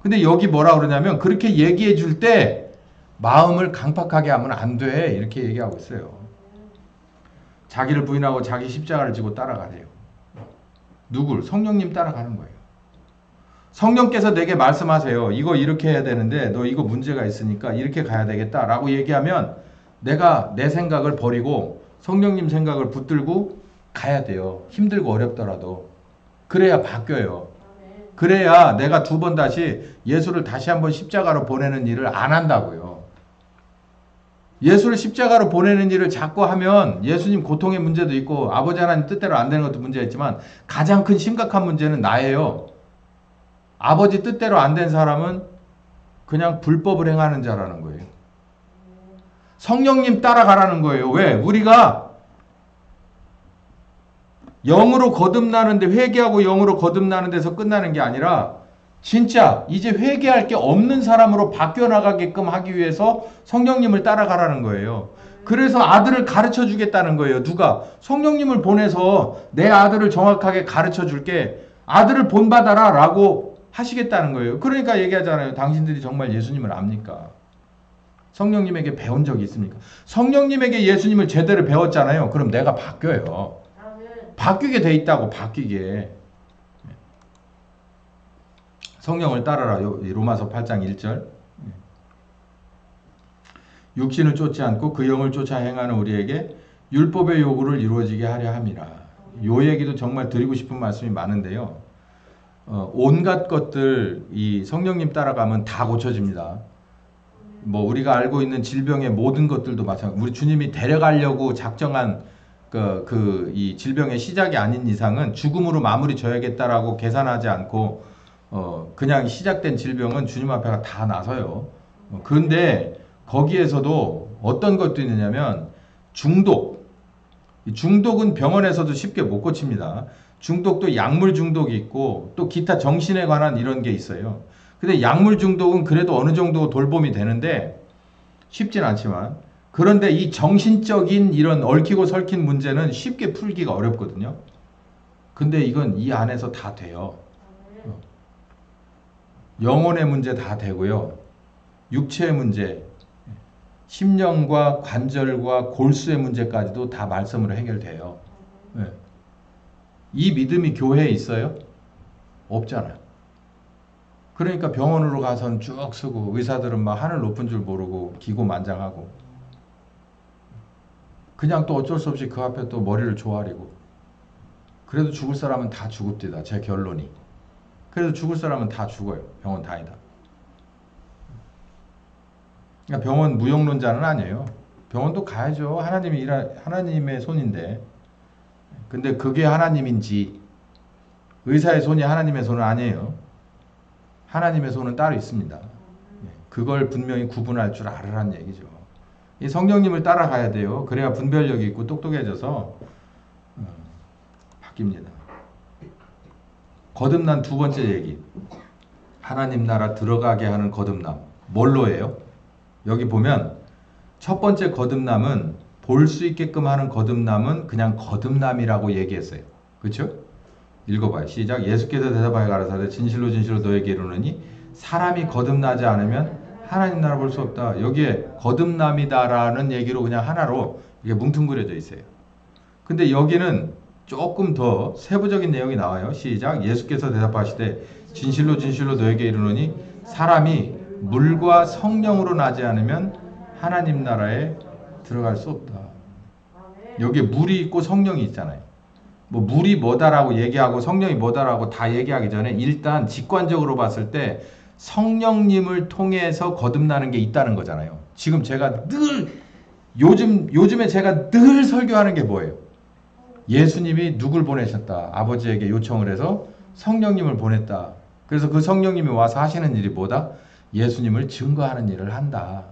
근데 여기 뭐라 그러냐면 그렇게 얘기해 줄 때 마음을 강팍하게 하면 안 돼. 이렇게 얘기하고 있어요. 자기를 부인하고 자기 십자가를 지고 따라가래요. 누굴? 성령님 따라가는 거예요. 성령께서 내게 말씀하세요. 이거 이렇게 해야 되는데 너 이거 문제가 있으니까 이렇게 가야 되겠다 라고 얘기하면 내가 내 생각을 버리고 성령님 생각을 붙들고 가야 돼요. 힘들고 어렵더라도. 그래야 바뀌어요. 그래야 내가 2번 다시 예수를 다시 한번 십자가로 보내는 일을 안 한다고요. 예수를 십자가로 보내는 일을 자꾸 하면 예수님 고통의 문제도 있고 아버지 하나님 뜻대로 안 되는 것도 문제가 있지만 가장 큰 심각한 문제는 나예요. 아버지 뜻대로 안 된 사람은 그냥 불법을 행하는 자라는 거예요. 성령님 따라가라는 거예요. 왜? 우리가 영으로 거듭나는데 회개하고 영으로 거듭나는 데서 끝나는 게 아니라 진짜 이제 회개할 게 없는 사람으로 바뀌어 나가게끔 하기 위해서 성령님을 따라가라는 거예요. 그래서 아들을 가르쳐 주겠다는 거예요. 누가? 성령님을 보내서 내 아들을 정확하게 가르쳐 줄게. 아들을 본받아라 라고 하시겠다는 거예요. 그러니까 얘기하잖아요. 당신들이 정말 예수님을 압니까? 성령님에게 배운 적이 있습니까? 성령님에게 예수님을 제대로 배웠잖아요. 그럼 내가 바뀌어요. 바뀌게 돼 있다고. 바뀌게. 성령을 따라라. 로마서 8장 1절. 육신을 쫓지 않고 그 영을 쫓아 행하는 우리에게 율법의 요구를 이루어지게 하려 함이라. 요 얘기도 정말 드리고 싶은 말씀이 많은데요. 온갖 것들 이 성령님 따라가면 다 고쳐집니다. 뭐 우리가 알고 있는 질병의 모든 것들도 마찬가지. 우리 주님이 데려가려고 작정한 이 질병의 시작이 아닌 이상은 죽음으로 마무리 져야겠다라고 계산하지 않고 그냥 시작된 질병은 주님 앞에 다 나서요. 그런데 거기에서도 어떤 것도 있느냐면 중독. 중독은 병원에서도 쉽게 못 고칩니다. 중독도 약물 중독이 있고 또 기타 정신에 관한 이런 게 있어요. 근데 약물 중독은 그래도 어느 정도 돌봄이 되는데 쉽진 않지만, 그런데 이 정신적인 이런 얽히고 설킨 문제는 쉽게 풀기가 어렵거든요. 근데 이건 이 안에서 다 돼요. 영혼의 문제 다 되고요. 육체의 문제, 심령과 관절과 골수의 문제까지도 다 말씀으로 해결돼요. 이 믿음이 교회에 있어요? 없잖아요. 그러니까 병원으로 가서는 쭉 쓰고 의사들은 막 하늘 높은 줄 모르고 기고만장하고 그냥 또 어쩔 수 없이 그 앞에 또 머리를 조아리고, 그래도 죽을 사람은 다 죽읍디다. 제 결론이. 그래도 죽을 사람은 다 죽어요. 병원 다니다. 그러니까 병원 무용론자는 아니에요. 병원도 가야죠. 하나님의 손인데. 근데 그게 하나님인지, 의사의 손이 하나님의 손은 아니에요. 하나님의 손은 따로 있습니다. 그걸 분명히 구분할 줄 알으란 얘기죠. 이 성령님을 따라가야 돼요. 그래야 분별력이 있고 똑똑해져서 바뀝니다. 거듭난 두 번째 얘기. 하나님 나라 들어가게 하는 거듭남. 뭘로 해요? 여기 보면 첫 번째 거듭남은 볼 수 있게끔 하는 거듭남은 그냥 거듭남이라고 얘기했어요. 그렇죠? 읽어봐요. 시작. 예수께서 대답하여 가라사대 진실로 진실로 너에게 이르노니 사람이 거듭나지 않으면 하나님 나라 볼 수 없다. 여기에 거듭남이다라는 얘기로 그냥 하나로 이게 뭉뚱그려져 있어요. 근데 여기는 조금 더 세부적인 내용이 나와요. 시작. 예수께서 대답하시되 진실로 진실로 너에게 이르노니 사람이 물과 성령으로 나지 않으면 하나님 나라에 들어갈 수 없다. 여기에 물이 있고 성령이 있잖아요. 뭐 물이 뭐다라고 얘기하고 성령이 뭐다라고 다 얘기하기 전에 일단 직관적으로 봤을 때 성령님을 통해서 거듭나는 게 있다는 거잖아요. 지금 제가 늘 요즘에 제가 늘 설교하는 게 뭐예요? 예수님이 누굴 보내셨다. 아버지에게 요청을 해서 성령님을 보냈다. 그래서 그 성령님이 와서 하시는 일이 뭐다? 예수님을 증거하는 일을 한다.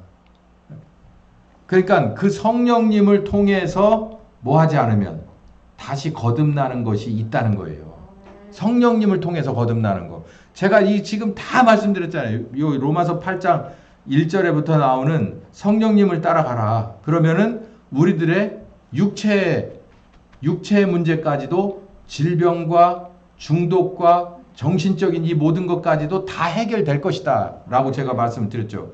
그러니까 그 성령님을 통해서 뭐 하지 않으면 다시 거듭나는 것이 있다는 거예요. 성령님을 통해서 거듭나는 거. 제가 지금 다 말씀드렸잖아요. 요 로마서 8장 1절에부터 나오는 성령님을 따라가라. 그러면은 우리들의 육체의 문제까지도 질병과 중독과 정신적인 이 모든 것까지도 다 해결될 것이다. 라고 제가 말씀을 드렸죠.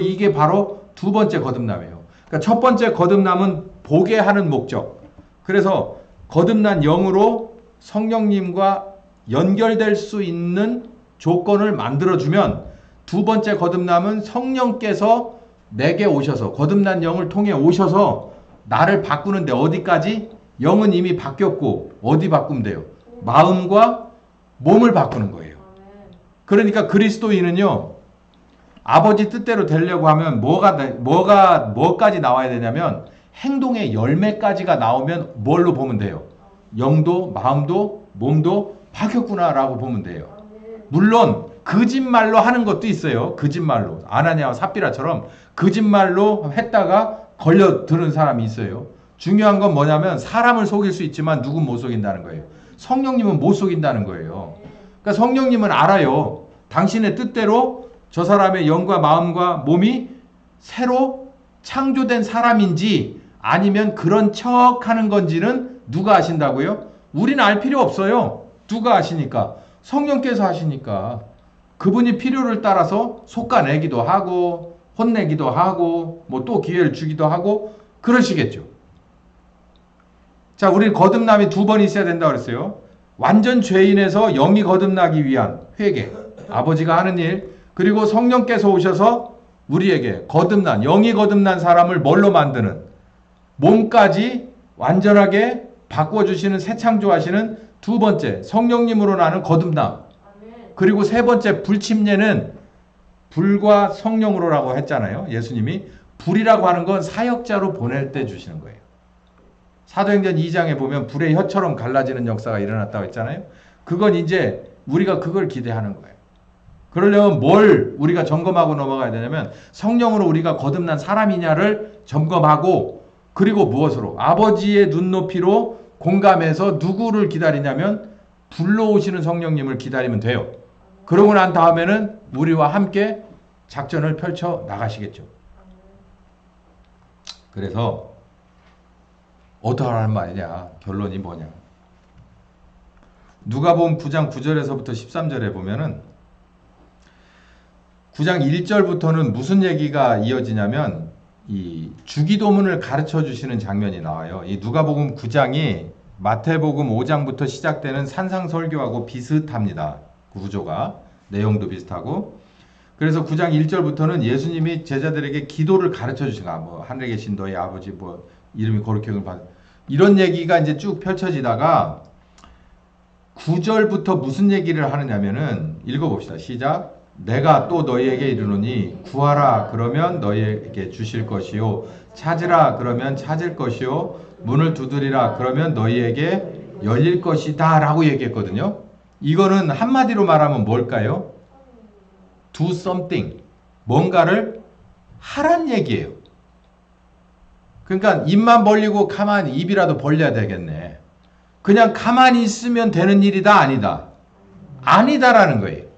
이게 바로 두 번째 거듭남이에요. 그러니까 첫 번째 거듭남은 보게 하는 목적. 그래서 거듭난 영으로 성령님과 연결될 수 있는 조건을 만들어주면 두 번째 거듭남은 성령께서 내게 오셔서 거듭난 영을 통해 오셔서 나를 바꾸는데 어디까지? 영은 이미 바뀌었고 어디 바꾸면 돼요? 마음과 몸을 바꾸는 거예요. 그러니까 그리스도인은요, 아버지 뜻대로 되려고 하면 뭐까지 나와야 되냐면 행동의 열매까지가 나오면 뭘로 보면 돼요? 영도 마음도 몸도 바뀌었구나라고 보면 돼요. 물론 거짓말로 하는 것도 있어요. 거짓말로 아나니아와 삽비라처럼 거짓말로 했다가 걸려드는 사람이 있어요. 중요한 건 뭐냐면 사람을 속일 수 있지만 누군 못 속인다는 거예요. 성령님은 못 속인다는 거예요. 그러니까 성령님은 알아요. 당신의 뜻대로 저 사람의 영과 마음과 몸이 새로 창조된 사람인지 아니면 그런 척 하는 건지는 누가 아신다고요? 우리는 알 필요 없어요. 누가 아시니까? 성령께서 하시니까. 그분이 필요를 따라서 솎아내기도 하고 혼내기도 하고 뭐 또 기회를 주기도 하고 그러시겠죠. 자, 우리 거듭남이 두 번 있어야 된다고 그랬어요. 완전 죄인에서 영이 거듭나기 위한 회개, 아버지가 하는 일, 그리고 성령께서 오셔서 우리에게 영이 거듭난 사람을 뭘로 만드는? 몸까지 완전하게 바꿔주시는 새 창조하시는 두 번째 성령님으로 나는 거듭남. 그리고 세 번째 불침례는 불과 성령으로라고 했잖아요. 예수님이 불이라고 하는 건 사역자로 보낼 때 주시는 거예요. 사도행전 2장에 보면 불의 혀처럼 갈라지는 역사가 일어났다고 했잖아요. 그건 이제 우리가 그걸 기대하는 거예요. 그러려면 뭘 우리가 점검하고 넘어가야 되냐면 성령으로 우리가 거듭난 사람이냐를 점검하고 그리고 무엇으로? 아버지의 눈높이로 공감해서 누구를 기다리냐면 불러 오시는 성령님을 기다리면 돼요. 그러고 난 다음에는 우리와 함께 작전을 펼쳐 나가시겠죠. 그래서 어떻게 하는 말이냐? 결론이 뭐냐? 누가복음 9장 9절에서부터 13절에 보면은 9장 1절부터는 무슨 얘기가 이어지냐면 이 주기도문을 가르쳐 주시는 장면이 나와요. 이 누가복음 9장이 마태복음 5장부터 시작되는 산상설교하고 비슷합니다. 구조가 내용도 비슷하고 그래서 9장 1절부터는 예수님이 제자들에게 기도를 가르쳐 주신 거야. 뭐 하늘에 계신 너희 아버지 뭐 이름이 거룩히 여김을 받 이런 얘기가 이제 쭉 펼쳐지다가 9절부터 무슨 얘기를 하느냐면은 읽어봅시다. 시작. 내가 또 너희에게 이르노니 구하라 그러면 너희에게 주실 것이요 찾으라 그러면 찾을 것이요 문을 두드리라 그러면 너희에게 열릴 것이다 라고 얘기했거든요. 이거는 한마디로 말하면 뭘까요? Do something. 뭔가를 하란 얘기예요. 그러니까 입만 벌리고 가만히 입이라도 벌려야 되겠네. 그냥 가만히 있으면 되는 일이다 아니다. 아니다라는 거예요.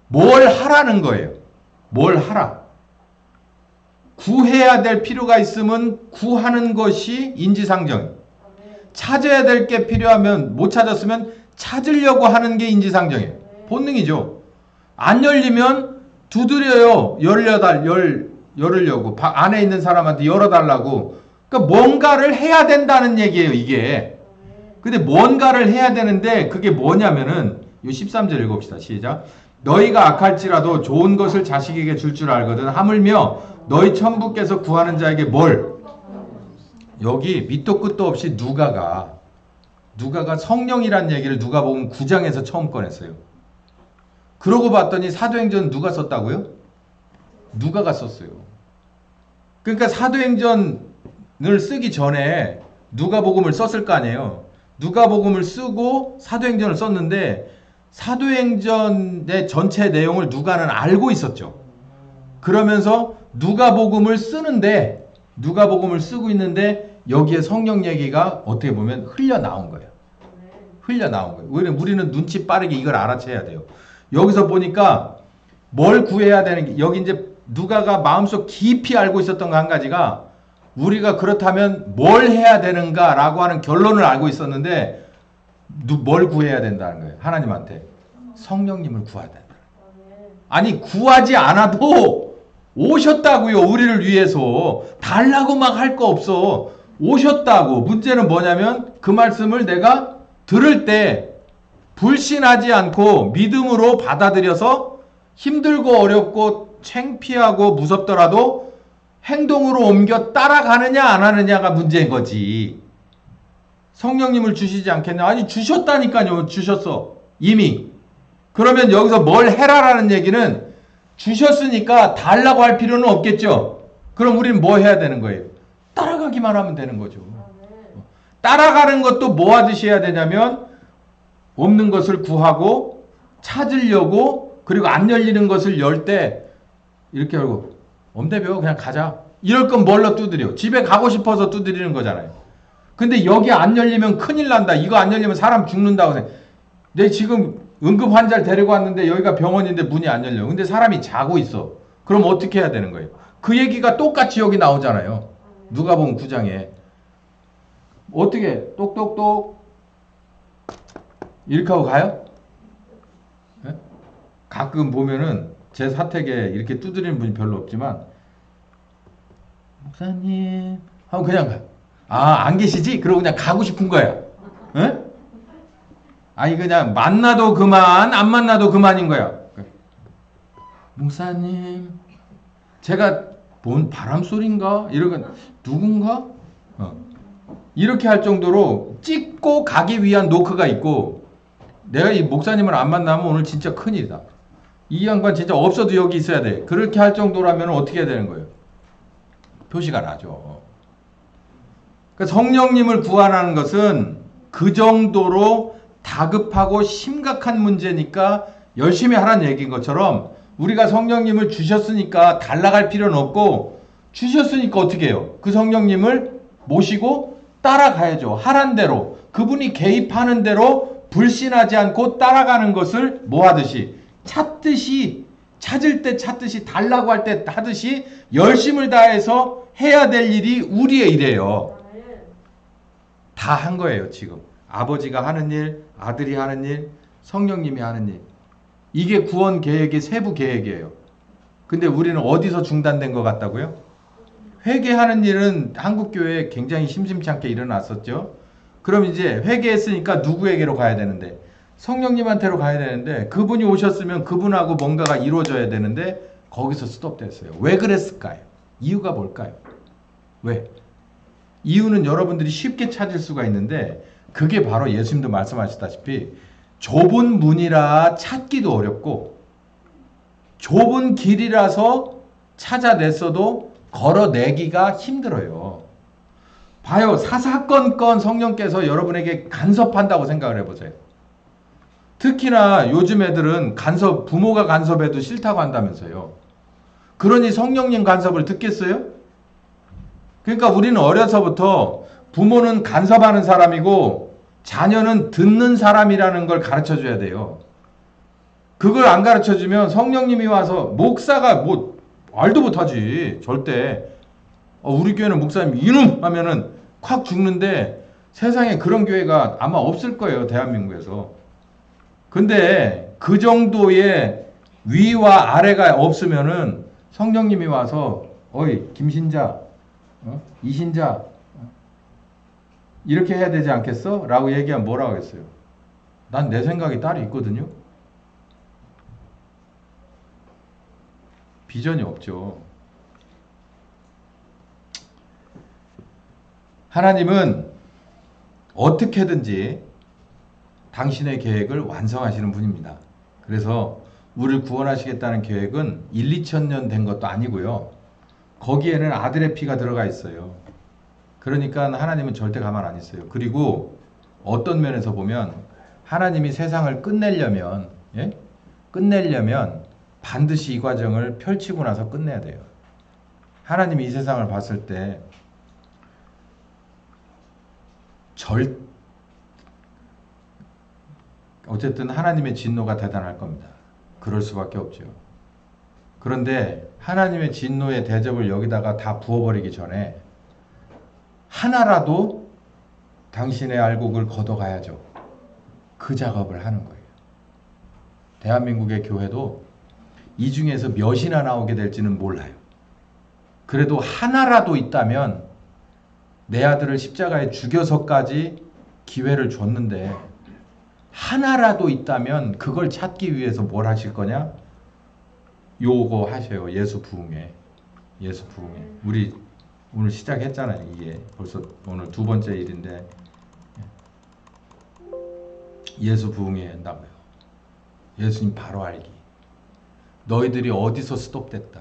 뭘 하라는 거예요. 뭘 하라. 구해야 될 필요가 있으면 구하는 것이 인지상정. 찾아야 될 게 필요하면 못 찾았으면 찾으려고 하는 게 인지상정이에요. 본능이죠. 안 열리면 두드려요. 열으려고. 안에 있는 사람한테 열어달라고. 그러니까 뭔가를 해야 된다는 얘기예요. 이게. 근데 뭔가를 해야 되는데 그게 뭐냐면은 이 13절 읽읍시다. 시작. 너희가 악할지라도 좋은 것을 자식에게 줄 줄 알거든. 하물며 너희 천부께서 구하는 자에게 뭘? 여기 밑도 끝도 없이 누가가 성령이란 얘기를 누가복음 9장에서 처음 꺼냈어요. 그러고 봤더니 사도행전 누가 썼다고요? 누가가 썼어요. 그러니까 사도행전을 쓰기 전에 누가복음을 썼을 거 아니에요. 누가복음을 쓰고 사도행전을 썼는데 사도행전의 전체 내용을 누가는 알고 있었죠. 그러면서 누가복음을 쓰고 있는데 여기에 성령 얘기가 어떻게 보면 흘려나온 거예요. 왜냐면 우리는 눈치 빠르게 이걸 알아채야 돼요. 여기서 보니까 뭘 구해야 되는 게 여기 이제 누가가 마음속 깊이 알고 있었던 거 한 가지가 우리가 그렇다면 뭘 해야 되는가라고 하는 결론을 알고 있었는데 뭘 구해야 된다는 거예요. 하나님한테. 성령님을 구해야 된다. 아니 구하지 않아도 오셨다고요. 우리를 위해서. 달라고 막 할 거 없어. 오셨다고. 문제는 뭐냐면 그 말씀을 내가 들을 때 불신하지 않고 믿음으로 받아들여서 힘들고 어렵고 창피하고 무섭더라도 행동으로 옮겨 따라가느냐 안 하느냐가 문제인 거지. 성령님을 주시지 않겠냐? 아니 주셨다니까요. 주셨어. 이미. 그러면 여기서 뭘 해라라는 얘기는 주셨으니까 달라고 할 필요는 없겠죠. 그럼 우리는 뭐 해야 되는 거예요? 따라가기만 하면 되는 거죠. 따라가는 것도 뭐 하듯이 해야 되냐면 없는 것을 구하고 찾으려고 그리고 안 열리는 것을 열 때 이렇게 열고 엄대표 그냥 가자. 이럴 건 뭘로 두드려? 집에 가고 싶어서 두드리는 거잖아요. 근데 여기 안 열리면 큰일 난다. 이거 안 열리면 사람 죽는다고 생각해. 내 지금 응급 환자를 데리고 왔는데 여기가 병원인데 문이 안 열려. 근데 사람이 자고 있어. 그럼 어떻게 해야 되는 거예요? 그 얘기가 똑같이 여기 나오잖아요. 누가복음 9장에. 어떻게 똑똑똑 이렇게 하고 가요? 네? 가끔 보면은 제 사택에 이렇게 두드리는 분이 별로 없지만 목사님 하고 그냥 가요. 아, 안 계시지? 그러고 그냥 가고 싶은 거야. 네? 아니 그냥 만나도 그만 안 만나도 그만인 거야. 목사님 제가 뭔 바람소리인가? 이러고 누군가? 이렇게 할 정도로 찍고 가기 위한 노크가 있고, 내가 이 목사님을 안 만나면 오늘 진짜 큰일이다. 이 양반 진짜 없어도 여기 있어야 돼. 그렇게 할 정도라면 어떻게 해야 되는 거예요? 표시가 나죠. 그러니까 성령님을 구하라는 것은 그 정도로 다급하고 심각한 문제니까 열심히 하라는 얘기인 것처럼, 우리가 성령님을 주셨으니까 달라갈 필요는 없고, 주셨으니까 어떻게 해요? 그 성령님을 모시고 따라가야죠. 하란 대로, 그분이 개입하는 대로 불신하지 않고 따라가는 것을 뭐 하듯이, 찾듯이, 찾을 때 찾듯이, 달라고 할 때 하듯이 열심을 다해서 해야 될 일이 우리의 일이에요. 다 한 거예요. 지금 아버지가 하는 일, 아들이 하는 일, 성령님이 하는 일, 이게 구원 계획의 세부 계획이에요. 근데 우리는 어디서 중단된 것 같다고요? 회개하는 일은 한국교회에 굉장히 심심치 않게 일어났었죠. 그럼 이제 회개했으니까 누구에게로 가야 되는데? 성령님한테로 가야 되는데, 그분이 오셨으면 그분하고 뭔가가 이루어져야 되는데 거기서 스톱됐어요. 왜 그랬을까요? 이유가 뭘까요? 왜? 이유는 여러분들이 쉽게 찾을 수가 있는데, 그게 바로 예수님도 말씀하셨다시피 좁은 문이라 찾기도 어렵고, 좁은 길이라서 찾아냈어도 걸어내기가 힘들어요. 봐요. 사사건건 성령께서 여러분에게 간섭한다고 생각을 해보세요. 특히나 요즘 애들은 부모가 간섭해도 싫다고 한다면서요. 그러니 성령님 간섭을 듣겠어요? 그러니까 우리는 어려서부터 부모는 간섭하는 사람이고 자녀는 듣는 사람이라는 걸 가르쳐 줘야 돼요. 그걸 안 가르쳐 주면 성령님이 와서, 목사가 뭐 말도 못하지 절대. 우리 교회는 목사님 이놈 하면은 콱 죽는데, 세상에 그런 교회가 아마 없을 거예요, 대한민국에서. 근데 그 정도의 위와 아래가 없으면은 성령님이 와서, 어이 김신자, 이신자, 이렇게 해야 되지 않겠어? 라고 얘기하면 뭐라고 하겠어요? 난 내 생각이 따로 있거든요. 비전이 없죠. 하나님은 어떻게든지 당신의 계획을 완성하시는 분입니다. 그래서 우리를 구원하시겠다는 계획은 1, 2천 년 된 것도 아니고요. 거기에는 아들의 피가 들어가 있어요. 그러니까 하나님은 절대 가만 안 있어요. 그리고 어떤 면에서 보면 하나님이 세상을 끝내려면 반드시 이 과정을 펼치고 나서 끝내야 돼요. 하나님이 이 세상을 봤을 때 어쨌든 하나님의 진노가 대단할 겁니다. 그럴 수밖에 없죠. 그런데 하나님의 진노의 대접을 여기다가 다 부어버리기 전에 하나라도 당신의 알곡을 걷어가야죠. 그 작업을 하는 거예요. 대한민국의 교회도 이 중에서 몇이나 나오게 될지는 몰라요. 그래도 하나라도 있다면, 내 아들을 십자가에 죽여서까지 기회를 줬는데 하나라도 있다면 그걸 찾기 위해서 뭘 하실 거냐? 요거 하셔요. 예수 부흥회. 예수 부흥회. 우리 오늘 시작했잖아요. 이게 벌써 오늘 두 번째 일인데, 예수 부흥회 한다고요. 예수님 바로 알기. 너희들이 어디서 스톱됐다.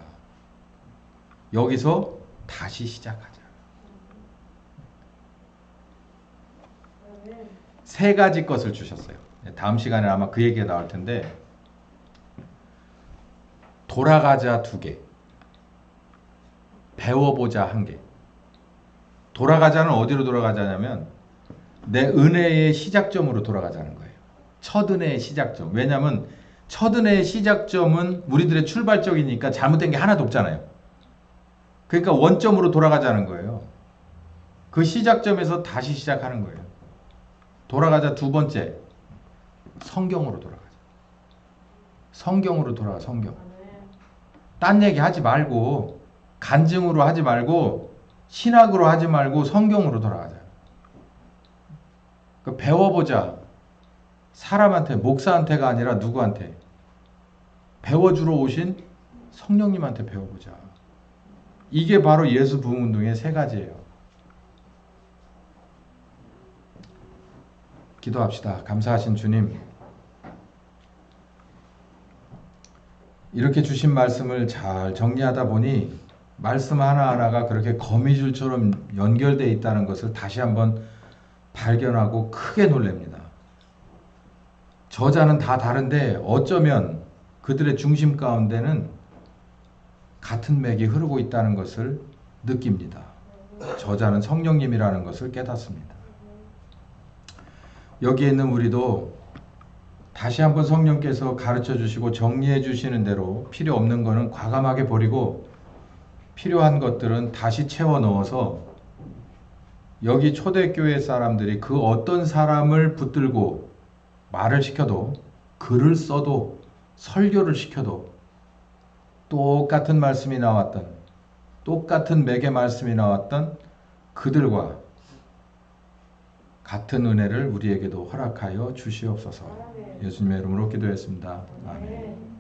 여기서 다시 시작하자. 세 가지 것을 주셨어요. 다음 시간에 아마 그 얘기가 나올 텐데, 돌아가자 2개, 배워보자 1개. 돌아가자는 어디로 돌아가자냐면 내 은혜의 시작점으로 돌아가자는 거예요. 첫 은혜의 시작점. 왜냐하면 첫 은혜의 시작점은 우리들의 출발점이니까 잘못된 게 하나도 없잖아요. 그러니까 원점으로 돌아가자는 거예요. 그 시작점에서 다시 시작하는 거예요. 돌아가자 2번째, 성경으로 돌아가자. 성경으로 돌아가. 성경. 딴 얘기 하지 말고, 간증으로 하지 말고, 신학으로 하지 말고 성경으로 돌아가자. 그러니까 배워보자. 사람한테, 목사한테가 아니라 누구한테? 배워주러 오신 성령님한테 배워보자. 이게 바로 예수 부흥운동의 3가지예요. 기도합시다. 감사하신 주님, 이렇게 주신 말씀을 잘 정리하다 보니 말씀 하나하나가 그렇게 거미줄처럼 연결되어 있다는 것을 다시 한번 발견하고 크게 놀랍니다. 저자는 다 다른데 어쩌면 그들의 중심 가운데는 같은 맥이 흐르고 있다는 것을 느낍니다. 저자는 성령님이라는 것을 깨닫습니다. 여기에 있는 우리도 다시 한번 성령께서 가르쳐 주시고 정리해 주시는 대로 필요 없는 것은 과감하게 버리고 필요한 것들은 다시 채워 넣어서 여기 초대교회 사람들이 그 어떤 사람을 붙들고 말을 시켜도, 글을 써도, 설교를 시켜도 똑같은 말씀이 나왔던, 똑같은 맥의 말씀이 나왔던 그들과 같은 은혜를 우리에게도 허락하여 주시옵소서. 예수님의 이름으로 기도했습니다. 아멘.